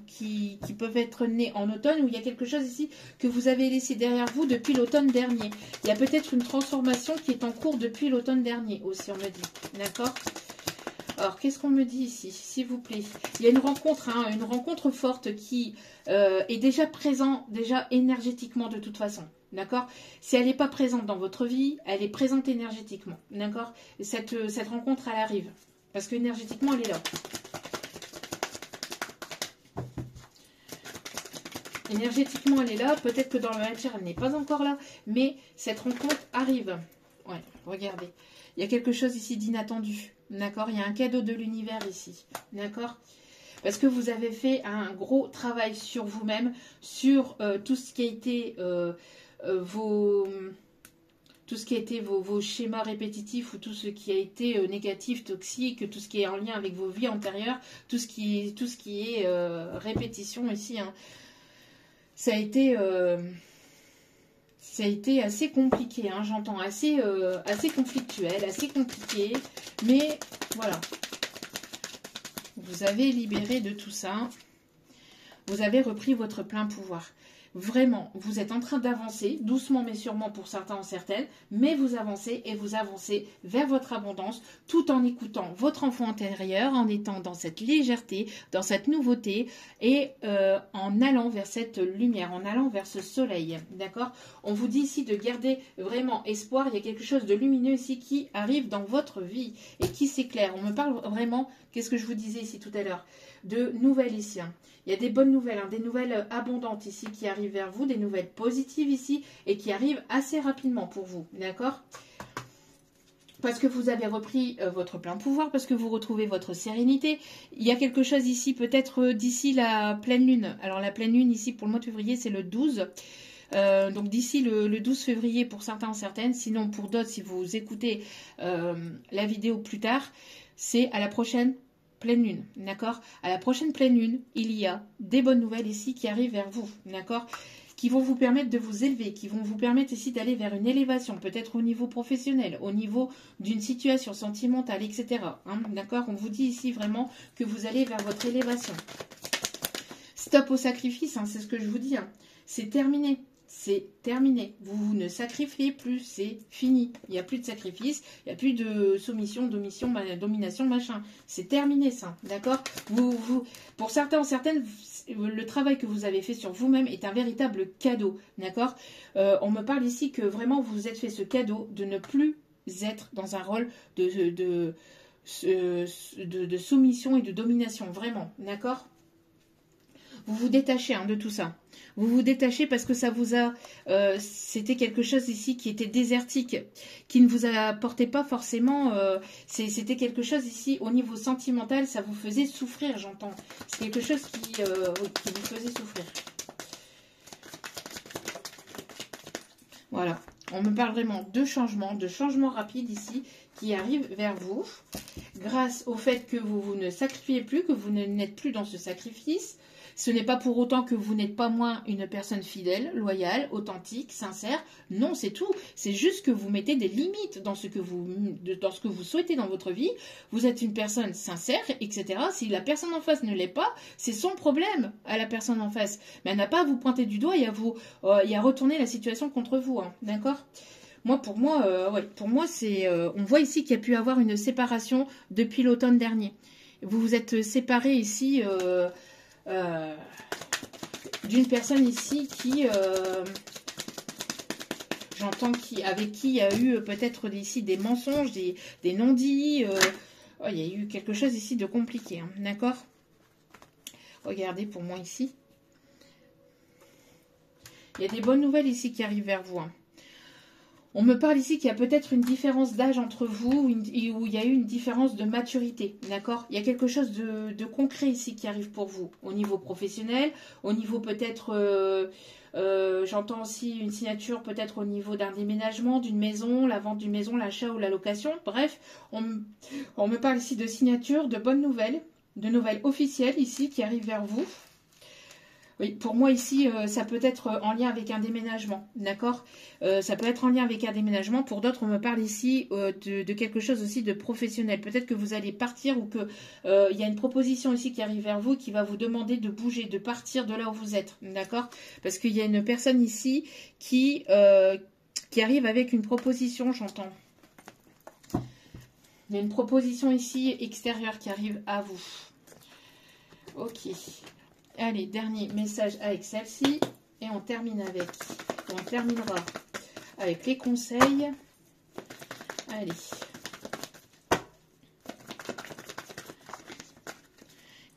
qui peuvent être nées en automne, où il y a quelque chose ici que vous avez laissé derrière vous depuis l'automne dernier. Il y a peut-être une transformation qui est en cours depuis l'automne dernier aussi, on me dit. D'accord ? Alors, qu'est-ce qu'on me dit ici, s'il vous plaît? Il y a une rencontre forte qui est déjà présente, déjà énergétiquement de toute façon. D'accord? Si elle n'est pas présente dans votre vie, elle est présente énergétiquement. D'accord? Cette rencontre, elle arrive. Parce que énergétiquement, elle est là. Énergétiquement, elle est là. Peut-être que dans la matière, elle n'est pas encore là. Mais cette rencontre arrive. Ouais, regardez. Il y a quelque chose ici d'inattendu. D'accord? Il y a un cadeau de l'univers ici. D'accord? Parce que vous avez fait un gros travail sur vous-même, sur tout ce qui a été vos... tout ce qui a été vos schémas répétitifs ou tout ce qui a été négatif, toxique, tout ce qui est en lien avec vos vies antérieures, tout ce qui est répétition ici. Hein. Ça a été assez compliqué, hein, j'entends, assez conflictuel, assez compliqué. Mais voilà, vous avez libéré de tout ça. Vous avez repris votre plein pouvoir. Vraiment, vous êtes en train d'avancer, doucement mais sûrement pour certains ou certaines, mais vous avancez et vous avancez vers votre abondance tout en écoutant votre enfant intérieur, en étant dans cette légèreté, dans cette nouveauté et en allant vers cette lumière, en allant vers ce soleil. D'accord? On vous dit ici de garder vraiment espoir. Il y a quelque chose de lumineux ici qui arrive dans votre vie et qui s'éclaire. On me parle vraiment, qu'est-ce que je vous disais ici tout à l'heure, de nouvelles ici. Hein. Il y a des bonnes nouvelles, hein, des nouvelles abondantes ici qui arrivent vers vous, des nouvelles positives ici et qui arrivent assez rapidement pour vous, d'accord? Parce que vous avez repris votre plein pouvoir, parce que vous retrouvez votre sérénité. Il y a quelque chose ici, peut-être d'ici la pleine lune. Alors la pleine lune ici pour le mois de février, c'est le 12. Donc d'ici le 12 février pour certains ou certaines, sinon pour d'autres, si vous écoutez la vidéo plus tard, c'est à la prochaine pleine lune, d'accord? À la prochaine pleine lune, il y a des bonnes nouvelles ici qui arrivent vers vous, d'accord? Qui vont vous permettre de vous élever, qui vont vous permettre ici d'aller vers une élévation, peut-être au niveau professionnel, au niveau d'une situation sentimentale, etc. Hein, d'accord? On vous dit ici vraiment que vous allez vers votre élévation. Stop au sacrifice, hein, c'est ce que je vous dis. Hein. C'est terminé. C'est terminé. Vous ne sacrifiez plus, c'est fini. Il n'y a plus de sacrifice, il n'y a plus de soumission, domination, machin. C'est terminé ça, d'accord? Pour certains ou certaines, le travail que vous avez fait sur vous-même est un véritable cadeau, d'accord? On me parle ici que vraiment vous vous êtes fait ce cadeau de ne plus être dans un rôle de soumission et de domination, vraiment, d'accord? Vous vous détachez hein, de tout ça. Vous vous détachez parce que ça vous a... c'était quelque chose ici qui était désertique, qui ne vous apportait pas forcément... c'était quelque chose ici, au niveau sentimental, ça vous faisait souffrir, j'entends. C'est quelque chose qui vous faisait souffrir. Voilà. On me parle vraiment de changements rapides ici, qui arrivent vers vous, grâce au fait que vous ne sacrifiez plus, que vous n'êtes plus dans ce sacrifice. Ce n'est pas pour autant que vous n'êtes pas moins une personne fidèle, loyale, authentique, sincère. Non, c'est tout. C'est juste que vous mettez des limites dans ce que vous souhaitez dans votre vie. Vous êtes une personne sincère, etc. Si la personne en face ne l'est pas, c'est son problème à la personne en face. Mais elle n'a pas à vous pointer du doigt et à retourner la situation contre vous. Hein, d'accord ? Pour moi, c'est. On voit ici qu'il y a pu avoir une séparation depuis l'automne dernier. Vous vous êtes séparés ici d'une personne ici qui, j'entends, avec qui il y a eu peut-être ici des mensonges, des non-dits. Il y a eu quelque chose ici de compliqué, hein, d'accord? Regardez pour moi ici. Il y a des bonnes nouvelles ici qui arrivent vers vous. Hein. On me parle ici qu'il y a peut-être une différence d'âge entre vous, où il y a eu une différence de maturité, d'accord? Il y a quelque chose de concret ici qui arrive pour vous, au niveau professionnel, au niveau peut-être, j'entends aussi une signature peut-être au niveau d'un déménagement, d'une maison, la vente d'une maison, l'achat ou la location. Bref, on me parle ici de signature, de bonnes nouvelles, de nouvelles officielles ici qui arrivent vers vous. Oui, pour moi ici, ça peut être en lien avec un déménagement, d'accord? Ça peut être en lien avec un déménagement. Pour d'autres, on me parle ici de quelque chose aussi de professionnel. Peut-être que vous allez partir ou que il y a une proposition ici qui arrive vers vous qui va vous demander de bouger, de partir de là où vous êtes, d'accord? Parce qu'il y a une personne ici qui arrive avec une proposition, j'entends. Il y a une proposition ici extérieure qui arrive à vous. Ok. Allez, dernier message avec celle-ci. Et on terminera avec les conseils. Allez.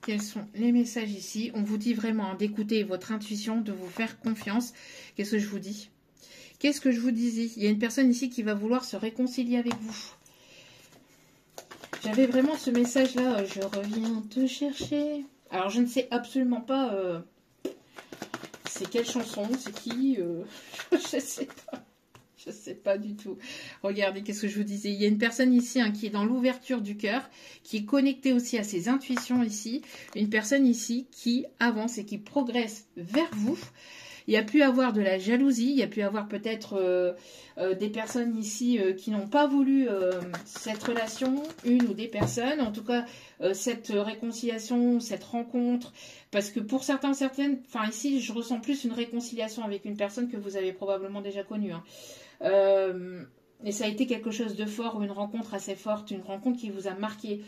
Quels sont les messages ici? On vous dit vraiment d'écouter votre intuition, de vous faire confiance. Qu'est-ce que je vous dis? Qu'est-ce que je vous disais? Il y a une personne ici qui va vouloir se réconcilier avec vous. J'avais vraiment ce message-là. Je reviens te chercher. Alors, je ne sais absolument pas c'est quelle chanson, c'est qui, je sais pas. Je sais pas du tout. Regardez, qu'est-ce que je vous disais. Il y a une personne ici qui est dans l'ouverture du cœur, qui est connectée aussi à ses intuitions ici. Une personne ici qui avance et qui progresse vers vous. Il y a pu avoir de la jalousie, il y a pu avoir peut-être des personnes ici qui n'ont pas voulu cette relation, une ou des personnes, en tout cas cette réconciliation, cette rencontre, parce que pour certains, certaines, enfin ici je ressens plus une réconciliation avec une personne que vous avez probablement déjà connue. Et ça a été quelque chose de fort, ou une rencontre assez forte, une rencontre qui vous a marqué.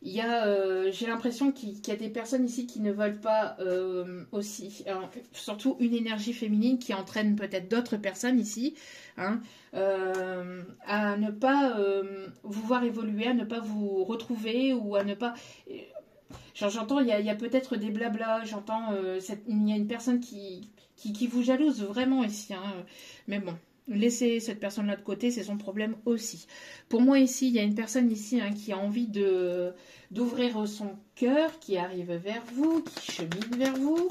J'ai l'impression qu'il y a des personnes ici qui ne veulent pas aussi, surtout une énergie féminine qui entraîne peut-être d'autres personnes ici, hein, à ne pas vous voir évoluer, à ne pas vous retrouver ou à ne pas... J'entends, il y a peut-être des blablas, j'entends, il y a une personne qui vous jalouse vraiment ici, hein, mais bon. Laissez cette personne-là de côté, c'est son problème aussi. Pour moi ici, il y a une personne ici qui a envie d'ouvrir son cœur, qui arrive vers vous, qui chemine vers vous.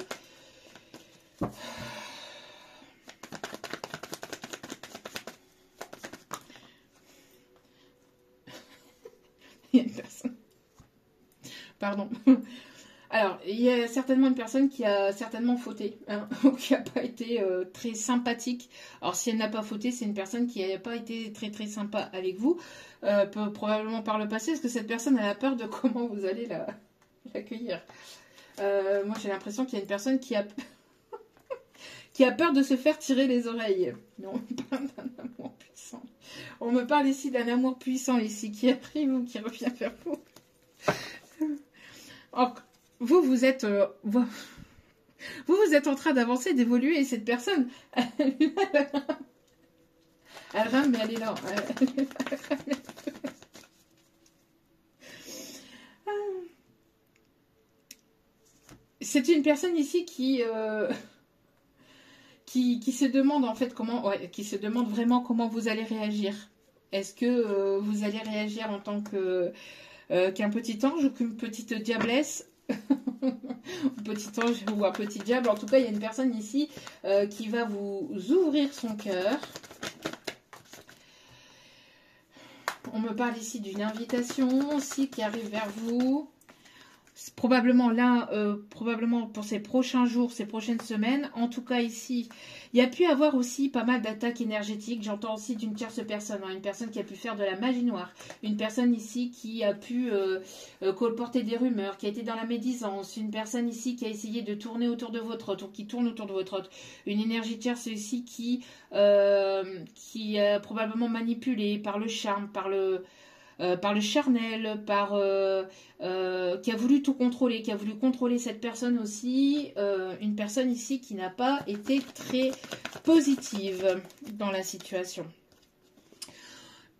Il y a une personne. Pardon. Alors, il y a certainement une personne qui a certainement fauté, hein, ou qui n'a pas été très sympathique. Alors, si elle n'a pas fauté, c'est une personne qui n'a pas été très très sympa avec vous, probablement par le passé, parce que cette personne elle a peur de comment vous allez l'accueillir. Moi, j'ai l'impression qu'il y a une personne qui a qui a peur de se faire tirer les oreilles. Mais on me parle d'un amour puissant. On me parle ici d'un amour puissant ici qui arrive ou qui revient vers vous. Or, vous êtes vous êtes en train d'avancer, d'évoluer, et cette personne elle rame, mais elle est là. C'est une personne ici qui se demande en fait comment, qui se demande vraiment comment vous allez réagir. Est-ce que vous allez réagir en tant qu'un petit ange ou qu'une petite diablesse? Un petit ange ou un petit diable. En tout cas, il y a une personne ici qui va vous ouvrir son cœur. On me parle ici d'une invitation aussi qui arrive vers vous. Probablement là, probablement pour ces prochains jours, ces prochaines semaines. En tout cas ici, il y a pu avoir aussi pas mal d'attaques énergétiques. J'entends aussi d'une tierce personne, hein, une personne qui a pu faire de la magie noire, une personne ici qui a pu colporter des rumeurs, qui a été dans la médisance, une personne ici qui a essayé de tourner autour de votre hôte, ou qui tourne autour de votre hôte, une énergie tierce ici qui a probablement manipulé par le charme, par le charnel, qui a voulu tout contrôler, qui a voulu contrôler cette personne aussi, une personne ici qui n'a pas été très positive dans la situation.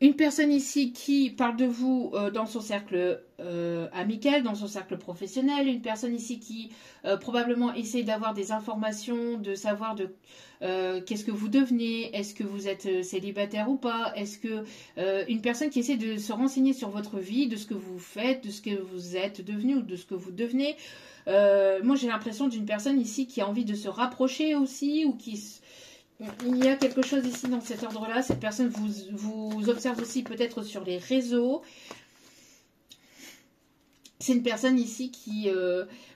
Une personne ici qui parle de vous dans son cercle amical, dans son cercle professionnel. Une personne ici qui probablement essaie d'avoir des informations, de savoir qu'est-ce que vous devenez, est-ce que vous êtes célibataire ou pas, est-ce que une personne qui essaie de se renseigner sur votre vie, de ce que vous faites, de ce que vous êtes devenu ou de ce que vous devenez. Moi j'ai l'impression d'une personne ici qui a envie de se rapprocher aussi, ou qui... Il y a quelque chose ici dans cet ordre-là. Cette personne vous observe aussi peut-être sur les réseaux. C'est une personne ici qui,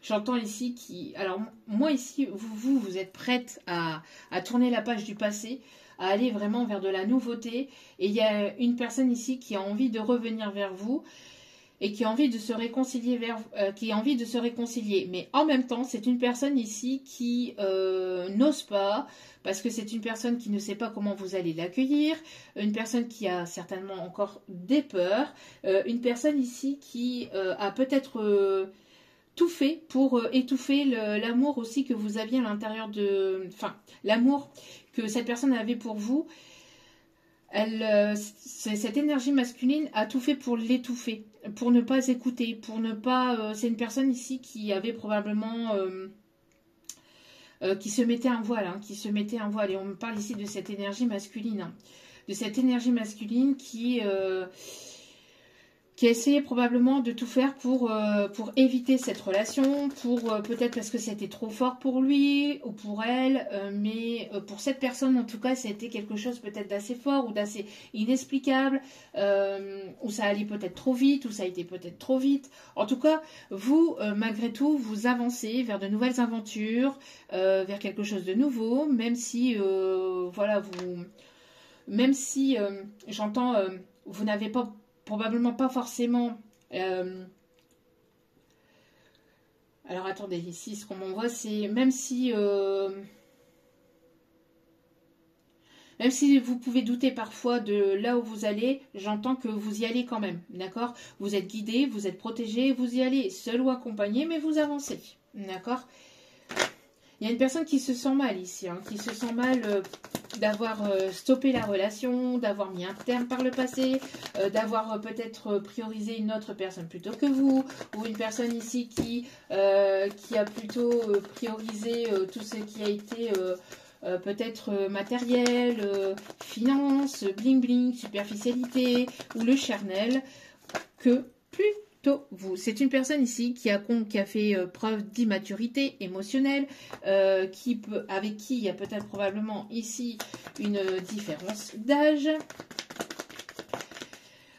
j'entends ici, qui... Alors, moi ici, vous êtes prête à tourner la page du passé, à aller vraiment vers de la nouveauté. Et il y a une personne ici qui a envie de revenir vers vous et qui a envie de se réconcilier qui a envie de se réconcilier. Mais en même temps, c'est une personne ici qui n'ose pas, parce que c'est une personne qui ne sait pas comment vous allez l'accueillir, une personne qui a certainement encore des peurs, une personne ici qui a peut-être tout fait pour étouffer l'amour aussi que vous aviez à l'intérieur de... Enfin, l'amour que cette personne avait pour vous. Cette énergie masculine a tout fait pour l'étouffer, pour ne pas écouter, pour ne pas... c'est une personne ici qui avait probablement... qui se mettait un voile, hein, qui se mettait un voile. Et on me parle ici de cette énergie masculine, hein, de cette énergie masculine qui qui a essayé probablement de tout faire pour éviter cette relation, peut-être parce que c'était trop fort pour lui ou pour elle, mais pour cette personne en tout cas, ça a été quelque chose peut-être d'assez fort ou d'assez inexplicable, ou ça allait peut-être trop vite, ou ça a été peut-être trop vite. En tout cas, vous, malgré tout, vous avancez vers de nouvelles aventures, vers quelque chose de nouveau, même si, voilà, même si, j'entends, vous n'avez pas probablement pas forcément... alors attendez, ici ce qu'on m'envoie c'est même si vous pouvez douter parfois de là où vous allez, j'entends que vous y allez quand même, d'accord? Vous êtes guidé, vous êtes protégé, vous y allez seul ou accompagné, mais vous avancez, d'accord? Il y a une personne qui se sent mal ici, hein, qui se sent mal d'avoir stoppé la relation, d'avoir mis un terme par le passé, d'avoir peut-être priorisé une autre personne plutôt que vous, ou une personne ici qui a plutôt priorisé tout ce qui a été peut-être matériel, finance, bling bling, superficialité, ou le charnel, que plutôt vous. C'est une personne ici qui a fait preuve d'immaturité émotionnelle, avec qui il y a peut-être probablement ici une différence d'âge.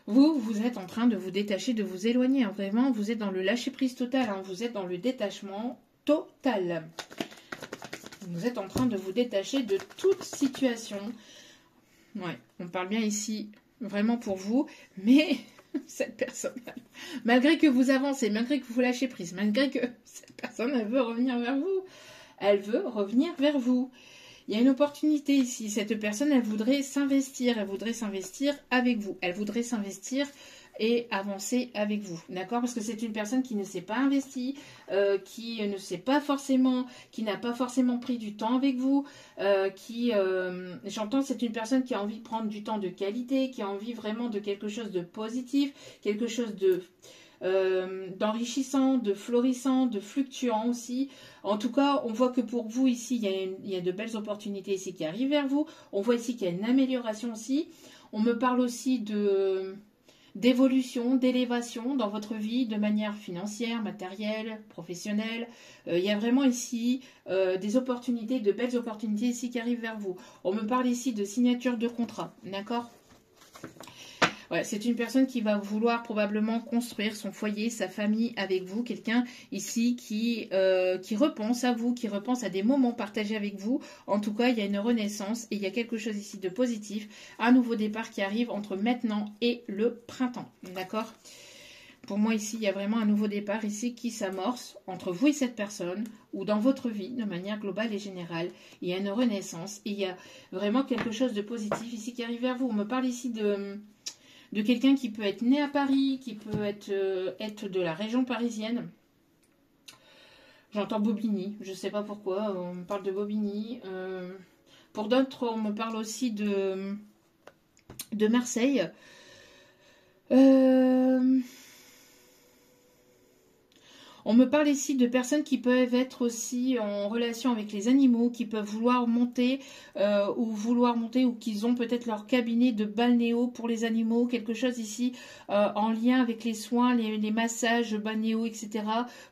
Vous êtes en train de vous détacher, de vous éloigner. Hein. Vraiment, vous êtes dans le lâcher-prise total. Hein. Vous êtes dans le détachement total. Vous êtes en train de vous détacher de toute situation. Ouais, on parle bien ici vraiment pour vous, mais... cette personne, malgré que vous avancez, malgré que vous lâchez prise, malgré que cette personne, elle veut revenir vers vous. Elle veut revenir vers vous. Il y a une opportunité ici. Cette personne, elle voudrait s'investir avec vous. Elle voudrait s'investir et avancer avec vous, d'accord? Parce que c'est une personne qui ne s'est pas investie, qui ne sait pas forcément, qui n'a pas forcément pris du temps avec vous, j'entends, c'est une personne qui a envie de prendre du temps de qualité, qui a envie vraiment de quelque chose de positif, quelque chose de d'enrichissant, de florissant, de fluctuant aussi. En tout cas, on voit que pour vous ici, il y a de belles opportunités ici qui arrivent vers vous. On voit ici qu'il y a une amélioration aussi. On me parle aussi d'évolution, d'élévation dans votre vie de manière financière, matérielle, professionnelle. Il y a vraiment ici des opportunités, de belles opportunités ici qui arrivent vers vous. On me parle ici de signature de contrat, d'accord? Ouais, c'est une personne qui va vouloir probablement construire son foyer, sa famille avec vous. Quelqu'un ici qui repense à vous, qui repense à des moments partagés avec vous. En tout cas, il y a une renaissance et il y a quelque chose ici de positif. Un nouveau départ qui arrive entre maintenant et le printemps. D'accord ? Pour moi, ici, il y a vraiment un nouveau départ ici qui s'amorce entre vous et cette personne ou dans votre vie de manière globale et générale. Il y a une renaissance et il y a vraiment quelque chose de positif ici qui arrive vers vous. On me parle ici de quelqu'un qui peut être né à Paris, qui peut être de la région parisienne. J'entends Bobigny, je ne sais pas pourquoi, on me parle de Bobigny. Pour d'autres, on me parle aussi de Marseille. On me parle ici de personnes qui peuvent être aussi en relation avec les animaux, qui peuvent vouloir monter ou qu'ils ont peut-être leur cabinet de balnéo pour les animaux, quelque chose ici en lien avec les soins, les massages balnéo, etc.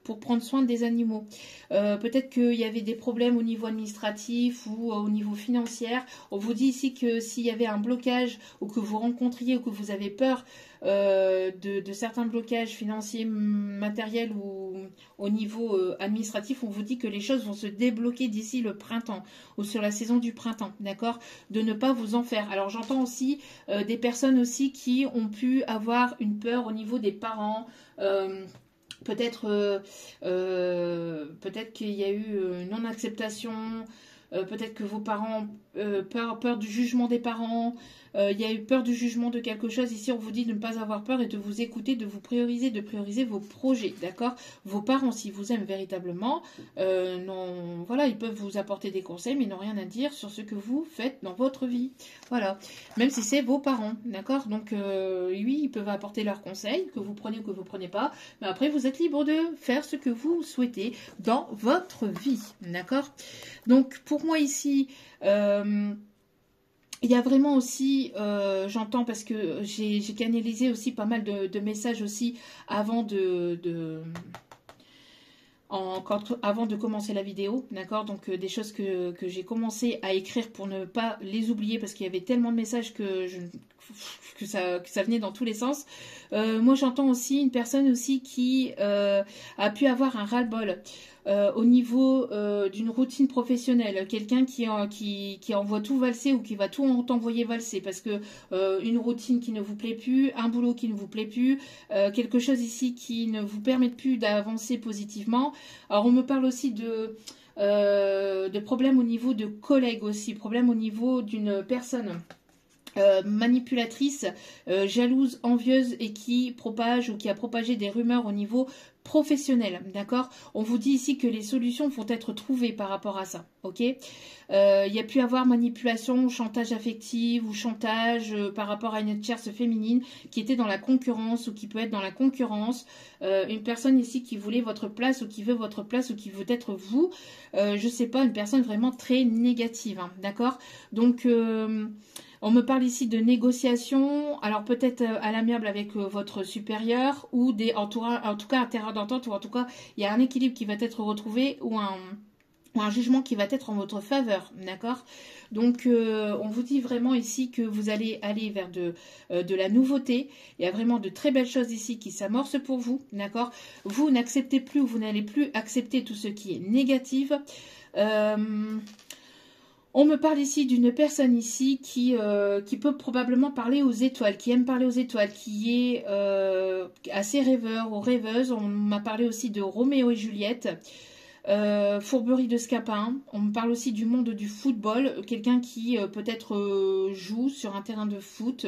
pour prendre soin des animaux. Peut-être qu'il y avait des problèmes au niveau administratif ou au niveau financier. On vous dit ici que s'il y avait un blocage ou que vous rencontriez ou que vous avez peur de certains blocages financiers, matériels ou au niveau administratif, on vous dit que les choses vont se débloquer d'ici le printemps ou sur la saison du printemps, d'accord? De ne pas vous en faire. Alors j'entends aussi des personnes aussi qui ont pu avoir une peur au niveau des parents, peut-être qu'il y a eu une non-acceptation, peut-être que vos parents, peur du jugement des parents, il y a eu peur du jugement de quelque chose. Ici, on vous dit de ne pas avoir peur et de vous écouter, de vous prioriser, de prioriser vos projets, d'accord? Vos parents, s'ils vous aiment véritablement, voilà, ils peuvent vous apporter des conseils, mais n'ont rien à dire sur ce que vous faites dans votre vie. Voilà, même si c'est vos parents, d'accord? Donc, oui, ils peuvent apporter leurs conseils, que vous prenez ou que vous ne prenez pas, mais après, vous êtes libre de faire ce que vous souhaitez dans votre vie, d'accord? Donc, pour moi ici... Il y a vraiment aussi, j'entends parce que j'ai canalisé aussi pas mal de messages aussi avant avant de commencer la vidéo, d'accord? Donc des choses que j'ai commencé à écrire pour ne pas les oublier parce qu'il y avait tellement de messages que ça venait dans tous les sens. Moi j'entends aussi une personne aussi qui a pu avoir un ras-le-bol. Au niveau d'une routine professionnelle, quelqu'un qui envoie tout valser ou qui va tout envoyer valser parce que une routine qui ne vous plaît plus, un boulot qui ne vous plaît plus, quelque chose ici qui ne vous permet plus d'avancer positivement. Alors on me parle aussi de problèmes au niveau de collègues aussi, problèmes au niveau d'une personne manipulatrice, jalouse, envieuse et qui propage ou qui a propagé des rumeurs au niveau professionnel, d'accord? On vous dit ici que les solutions vont être trouvées par rapport à ça, ok? Il y a pu avoir manipulation, chantage affectif ou chantage par rapport à une tierce féminine qui était dans la concurrence ou qui peut être dans la concurrence. Une personne ici qui voulait votre place ou qui veut votre place ou qui veut être vous. Je sais pas, une personne vraiment très négative, hein, d'accord? Donc on me parle ici de négociations, alors peut-être à l'amiable avec votre supérieur ou en tout cas un terrain d'entente ou en tout cas il y a un équilibre qui va être retrouvé ou un jugement qui va être en votre faveur, d'accord? Donc on vous dit vraiment ici que vous allez aller vers de la nouveauté. Il y a vraiment de très belles choses ici qui s'amorcent pour vous, d'accord? Vous n'acceptez plus ou vous n'allez plus accepter tout ce qui est négatif. On me parle ici d'une personne ici qui peut probablement parler aux étoiles, qui aime parler aux étoiles, qui est assez rêveur ou rêveuse. On m'a parlé aussi de Roméo et Juliette, fourberie de Scapin. On me parle aussi du monde du football, quelqu'un qui peut-être joue sur un terrain de foot,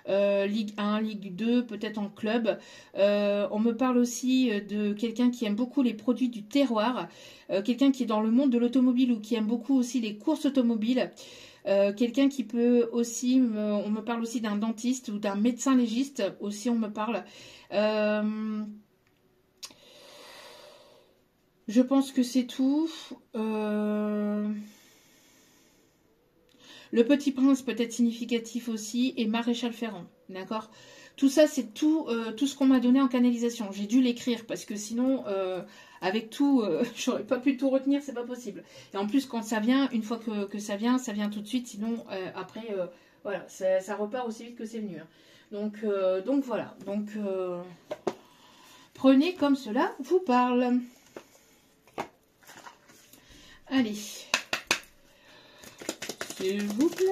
Ligue 1, Ligue 2, peut-être en club. On me parle aussi de quelqu'un qui aime beaucoup les produits du terroir, quelqu'un qui est dans le monde de l'automobile ou qui aime beaucoup aussi les courses automobiles. Quelqu'un qui peut aussi, on me parle aussi d'un dentiste ou d'un médecin légiste, aussi on me parle. Je pense que c'est tout. Le Petit Prince peut être significatif aussi et Maréchal Ferrand, d'accord? Tout ça, c'est tout ce qu'on m'a donné en canalisation. J'ai dû l'écrire parce que sinon, avec tout, j'aurais pas pu tout retenir, c'est pas possible. Et en plus, quand ça vient, une fois que ça vient tout de suite. Sinon, après, voilà, ça repart aussi vite que c'est venu, hein. Donc voilà. Donc, prenez comme cela vous parle. Allez. S'il vous plaît.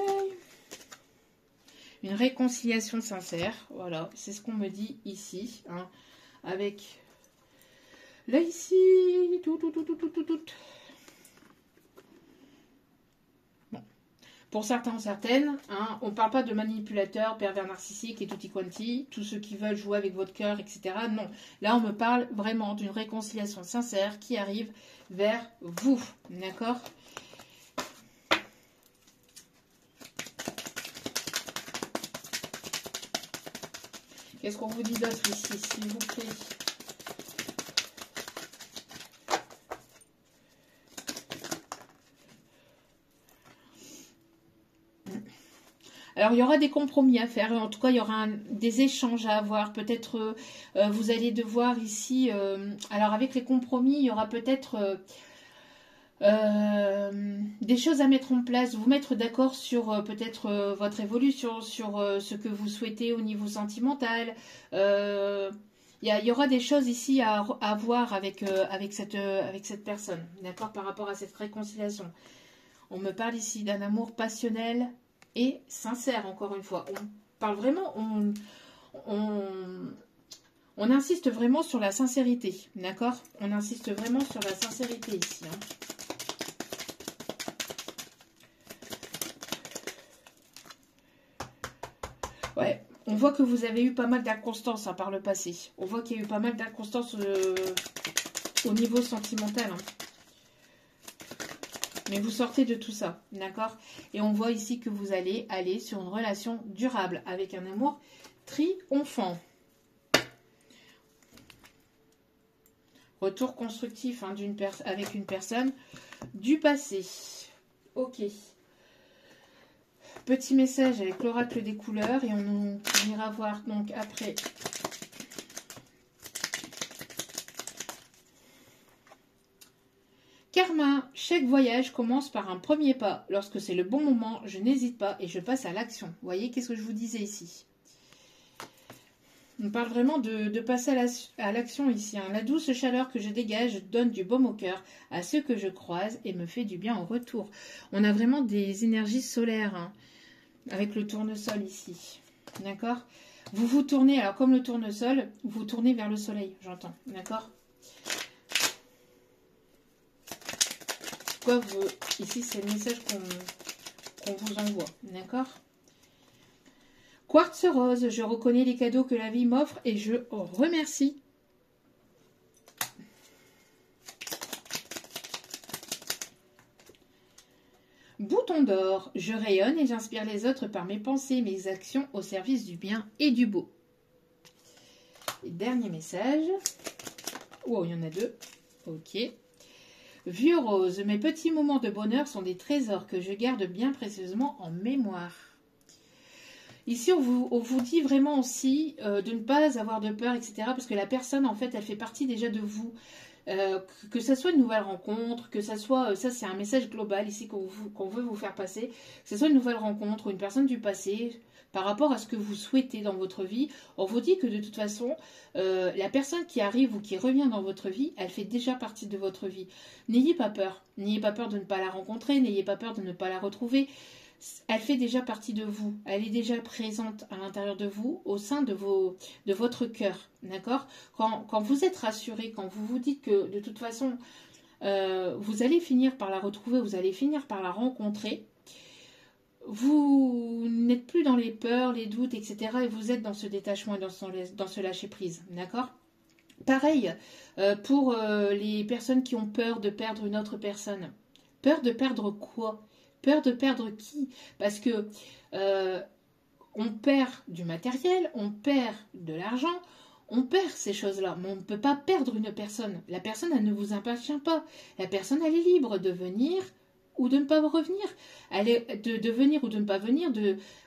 Une réconciliation sincère. Voilà, c'est ce qu'on me dit ici. Hein, avec là ici. Tout. Bon. Pour certains ou certaines, hein, on ne parle pas de manipulateurs, pervers narcissiques et tutti quanti, tous ceux qui veulent jouer avec votre cœur, etc. Non, là on me parle vraiment d'une réconciliation sincère qui arrive vers vous. D'accord ? Qu'est-ce qu'on vous dit d'autre ici, s'il vous plaît? Alors, il y aura des compromis à faire. En tout cas, il y aura des échanges à avoir. Peut-être, vous allez devoir ici... alors, avec les compromis, il y aura peut-être... des choses à mettre en place, vous mettre d'accord sur peut-être votre évolution, sur ce que vous souhaitez au niveau sentimental. Il y aura des choses ici à voir avec cette personne, d'accord, par rapport à cette réconciliation. On me parle ici d'un amour passionnel et sincère, encore une fois. On parle vraiment, on insiste vraiment sur la sincérité, d'accord? On insiste vraiment sur la sincérité ici, hein. Ouais, on voit que vous avez eu pas mal d'inconstances, hein, par le passé. On voit qu'il y a eu pas mal d'inconstances au niveau sentimental, hein. Mais vous sortez de tout ça, d'accord? Et on voit ici que vous allez aller sur une relation durable avec un amour triomphant. Retour constructif, hein, avec une personne du passé. Ok. Petit message avec l'oracle des couleurs et on ira voir donc après. Karma, chaque voyage commence par un premier pas. Lorsque c'est le bon moment, je n'hésite pas et je passe à l'action. Vous voyez, qu'est-ce que je vous disais ici? On parle vraiment de passer à l'action ici. Hein. La douce chaleur que je dégage donne du baume au cœur à ceux que je croise et me fait du bien en retour. On a vraiment des énergies solaires hein, avec le tournesol ici. D'accord? Vous vous tournez, alors comme le tournesol, vous tournez vers le soleil, j'entends. D'accord? Ici, c'est le message qu'on vous envoie. D'accord? Quartz rose, je reconnais les cadeaux que la vie m'offre et je remercie. Bouton d'or, je rayonne et j'inspire les autres par mes pensées, mes actions au service du bien et du beau. Et dernier message. Oh, il y en a deux. Ok. Vieux rose, mes petits moments de bonheur sont des trésors que je garde bien précieusement en mémoire. Ici, on vous dit vraiment aussi de ne pas avoir de peur, etc. Parce que la personne, en fait, elle fait partie déjà de vous. Que ça soit une nouvelle rencontre, que ça soit, ça c'est un message global ici qu'on veut vous faire passer, que ce soit une nouvelle rencontre ou une personne du passé, par rapport à ce que vous souhaitez dans votre vie, on vous dit que de toute façon, la personne qui arrive ou qui revient dans votre vie, elle fait déjà partie de votre vie. N'ayez pas peur de ne pas la rencontrer, n'ayez pas peur de ne pas la retrouver. Elle fait déjà partie de vous, elle est déjà présente à l'intérieur de vous, au sein de votre cœur, d'accord? Quand vous êtes rassuré, quand vous vous dites que de toute façon, vous allez finir par la retrouver, vous allez finir par la rencontrer, vous n'êtes plus dans les peurs, les doutes, etc. Et vous êtes dans ce détachement et dans ce lâcher-prise, d'accord? Pareil pour les personnes qui ont peur de perdre une autre personne. Peur de perdre quoi? Peur de perdre qui? Parce que on perd du matériel, on perd de l'argent, on perd ces choses-là, mais on ne peut pas perdre une personne. La personne, elle ne vous appartient pas. La personne, elle est libre de venir ou de ne pas revenir. Elle est de venir ou de ne pas venir,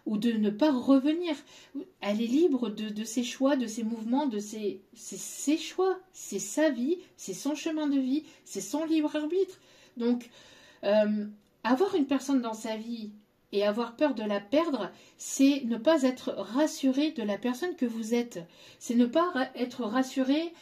ou de ne pas revenir. Elle est libre de ses choix, de ses mouvements, de ses choix. C'est sa vie, c'est son chemin de vie, c'est son libre arbitre. Donc, avoir une personne dans sa vie et avoir peur de la perdre, c'est ne pas être rassuré de la personne que vous êtes. C'est ne pas être rassuré...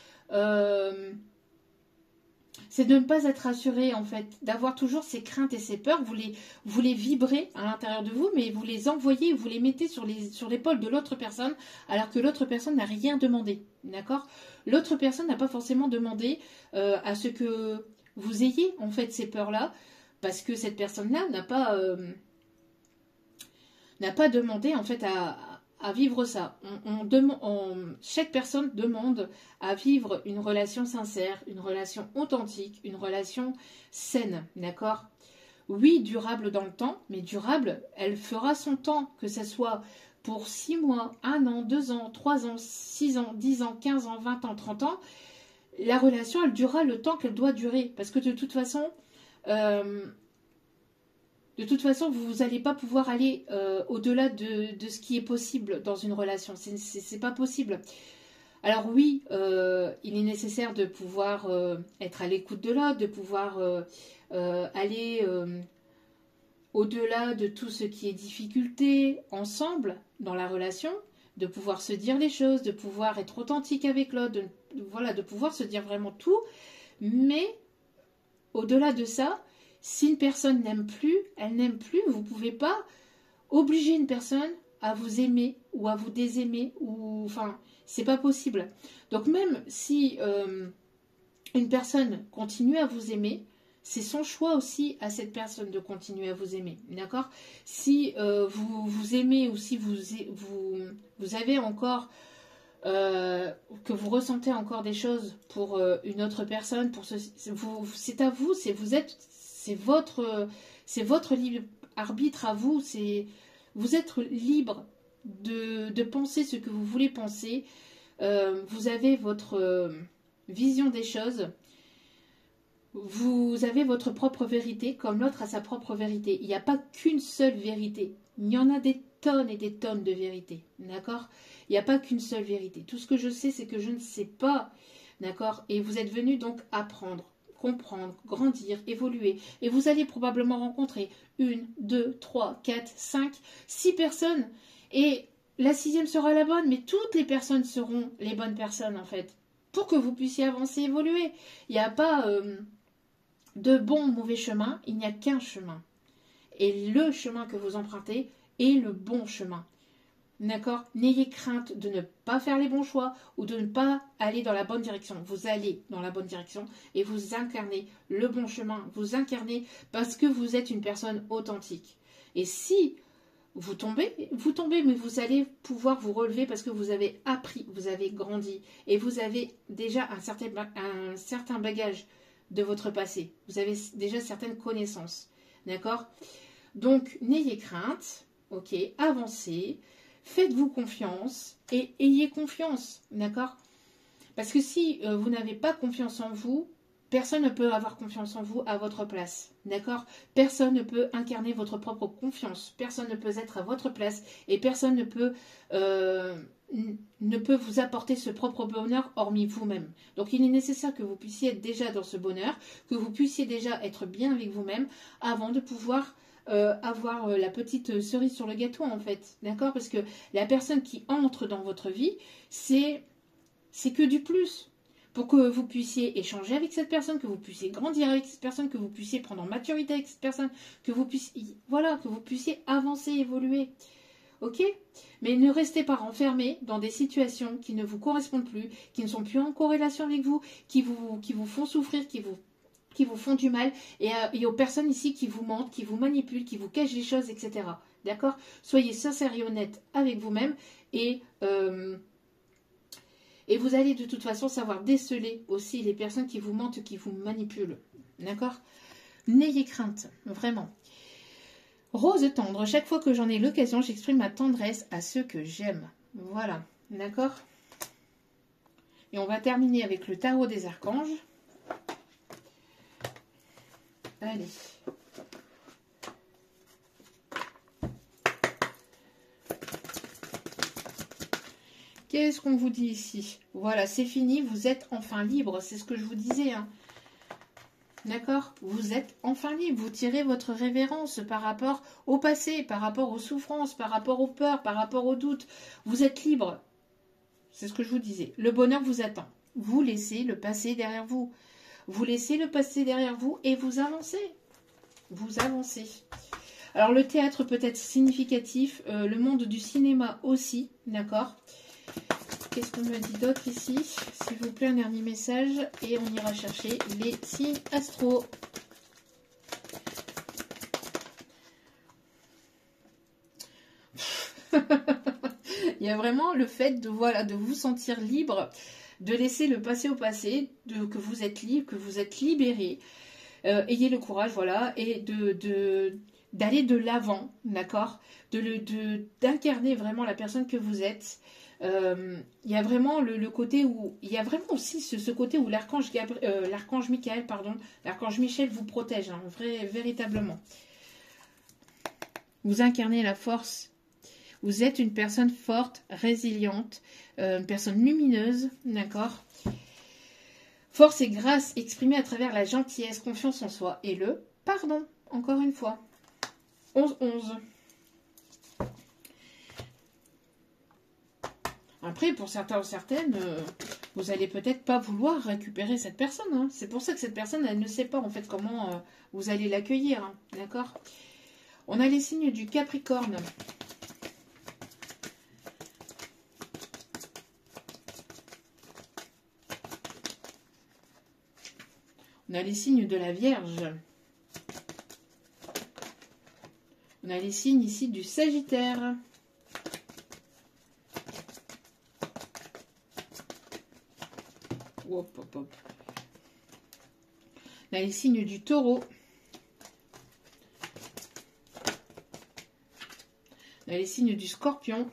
c'est de ne pas être rassuré, en fait, d'avoir toujours ces craintes et ces peurs. Vous les vibrez à l'intérieur de vous, mais vous les envoyez, vous les mettez sur l'épaule de l'autre personne, alors que l'autre personne n'a rien demandé. D'accord? L'autre personne n'a pas forcément demandé à ce que vous ayez, en fait, ces peurs-là, parce que cette personne-là n'a pas demandé, en fait, à vivre ça. Chaque personne demande à vivre une relation sincère, une relation authentique, une relation saine, d'accord? Oui, durable dans le temps, mais durable, elle fera son temps, que ce soit pour 6 mois, 1 an, 2 ans, 3 ans, 6 ans, 10 ans, 15 ans, 20 ans, 30 ans. La relation, elle durera le temps qu'elle doit durer, parce que de toute façon... vous n'allez pas pouvoir aller au-delà de ce qui est possible dans une relation. C'est pas possible. Alors oui, il est nécessaire de pouvoir être à l'écoute de l'autre, de pouvoir aller au-delà de tout ce qui est difficulté ensemble dans la relation, de pouvoir se dire les choses, de pouvoir être authentique avec l'autre, de pouvoir se dire vraiment tout. Mais au-delà de ça, si une personne n'aime plus, elle n'aime plus, vous ne pouvez pas obliger une personne à vous aimer ou à vous désaimer, ou enfin, c'est pas possible. Donc même si une personne continue à vous aimer, c'est son choix aussi à cette personne de continuer à vous aimer, d'accord? Si vous aimez ou si vous avez encore que vous ressentez encore des choses pour une autre personne, c'est à vous, c'est votre libre arbitre à vous, vous êtes libre de penser ce que vous voulez penser. Vous avez votre vision des choses. Vous avez votre propre vérité, comme l'autre a sa propre vérité. Il n'y a pas qu'une seule vérité. Il y en a des tonnes et des tonnes de vérités, d'accord? Il n'y a pas qu'une seule vérité. Tout ce que je sais, c'est que je ne sais pas, d'accord? Et vous êtes venu donc apprendre, comprendre, grandir, évoluer. Et vous allez probablement rencontrer 1, 2, 3, 4, 5, 6 personnes. Et la 6e sera la bonne, mais toutes les personnes seront les bonnes personnes, en fait. Pour que vous puissiez avancer, évoluer. Il n'y a pas de bon ou mauvais chemin, il n'y a qu'un chemin. Et le chemin que vous empruntez est le bon chemin. D'accord? N'ayez crainte de ne pas faire les bons choix ou de ne pas aller dans la bonne direction. Vous allez dans la bonne direction et vous incarnez le bon chemin. Vous incarnez parce que vous êtes une personne authentique. Et si vous tombez, mais vous allez pouvoir vous relever parce que vous avez appris, vous avez grandi et vous avez déjà un certain bagage de votre passé. Vous avez déjà certaines connaissances. D'accord? Donc, n'ayez crainte, ok, avancez, faites-vous confiance et ayez confiance, d'accord? Parce que si vous n'avez pas confiance en vous, personne ne peut avoir confiance en vous à votre place, d'accord? Personne ne peut incarner votre propre confiance, personne ne peut être à votre place et personne ne peut vous apporter ce propre bonheur hormis vous-même. Donc il est nécessaire que vous puissiez être déjà dans ce bonheur, que vous puissiez déjà être bien avec vous-même avant de pouvoir avoir la petite cerise sur le gâteau en fait, d'accord? Parce que la personne qui entre dans votre vie, c'est que du plus. Pour que vous puissiez échanger avec cette personne, que vous puissiez grandir avec cette personne, que vous puissiez prendre en maturité avec cette personne, que vous puissiez, voilà, que vous puissiez avancer, évoluer. Ok? Mais ne restez pas renfermés dans des situations qui ne vous correspondent plus, qui ne sont plus en corrélation avec vous, qui vous font souffrir, qui vous font du mal, et aux personnes ici qui vous mentent, qui vous manipulent, qui vous cachent des choses, etc. D'accord? Soyez sincères et honnêtes avec vous-même et vous allez de toute façon savoir déceler aussi les personnes qui vous mentent, qui vous manipulent. D'accord? N'ayez crainte, vraiment. Rose tendre, chaque fois que j'en ai l'occasion, j'exprime ma tendresse à ceux que j'aime. Voilà, d'accord? Et on va terminer avec le tarot des archanges. Allez. Qu'est-ce qu'on vous dit ici? Voilà, c'est fini, vous êtes enfin libre, c'est ce que je vous disais. Hein. D'accord? Vous êtes enfin libre, vous tirez votre révérence par rapport au passé, par rapport aux souffrances, par rapport aux peurs, par rapport aux doutes. Vous êtes libre. C'est ce que je vous disais. Le bonheur vous attend. Vous laissez le passé derrière vous. Vous laissez le passé derrière vous et vous avancez. Vous avancez. Alors le théâtre peut être significatif, le monde du cinéma aussi, d'accord? Qu'est-ce qu'on me dit d'autre ici? S'il vous plaît, un dernier message et on ira chercher les signes astro. Il y a vraiment le fait de, voilà, de vous sentir libre, de laisser le passé au passé, que vous êtes libre, que vous êtes libéré. Ayez le courage, voilà, et d'aller de l'avant, d'accord, d'incarner vraiment la personne que vous êtes. Il y a vraiment le côté où il y a vraiment aussi ce côté où l'archange Michael, pardon, l'archange Michel vous protège, hein, véritablement. Vous incarnez la force. Vous êtes une personne forte, résiliente, une personne lumineuse, d'accord. Force et grâce exprimée à travers la gentillesse, confiance en soi et le pardon, encore une fois. 11-11. Après, pour certains ou certaines, vous n'allez peut-être pas vouloir récupérer cette personne. Hein. C'est pour ça que cette personne, elle ne sait pas en fait comment vous allez l'accueillir. Hein. D'accord? On a les signes du Capricorne. On a les signes de la Vierge. On a les signes ici du Sagittaire. Hop, hop, hop. On a les signes du Taureau. On a les signes du Scorpion.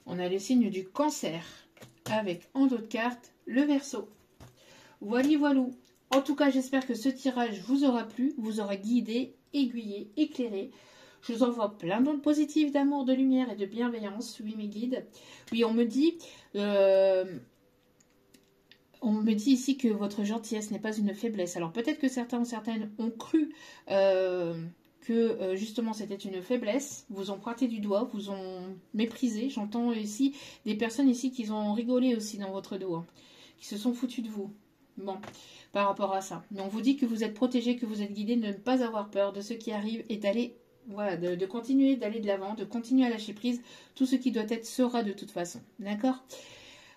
On a les signes du Cancer. Avec en dos de carte le Verseau. Voilou voilou. En tout cas, j'espère que ce tirage vous aura plu, vous aura guidé, aiguillé, éclairé. Je vous envoie plein d'ondes positives d'amour, de lumière et de bienveillance. Oui, mes guides. Oui, on me dit ici que votre gentillesse n'est pas une faiblesse. Alors peut-être que certains ou certaines ont cru que justement c'était une faiblesse, vous ont pointé du doigt, vous ont méprisé. J'entends ici des personnes ici qui ont rigolé aussi dans votre dos, hein, qui se sont foutus de vous. Bon, par rapport à ça. Mais on vous dit que vous êtes protégé, que vous êtes guidé, de ne pas avoir peur de ce qui arrive et d'aller, voilà, de continuer d'aller de l'avant, de continuer à lâcher prise. Tout ce qui doit être sera de toute façon. D'accord ?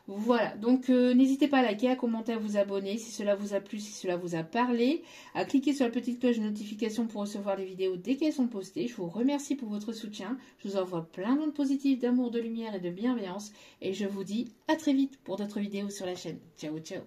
Voilà, donc n'hésitez pas à liker, à commenter, à vous abonner si cela vous a plu, si cela vous a parlé, à cliquer sur la petite cloche de notification pour recevoir les vidéos dès qu'elles sont postées. Je vous remercie pour votre soutien, je vous envoie plein d'ondes positives, d'amour, de lumière et de bienveillance et je vous dis à très vite pour d'autres vidéos sur la chaîne. Ciao, ciao.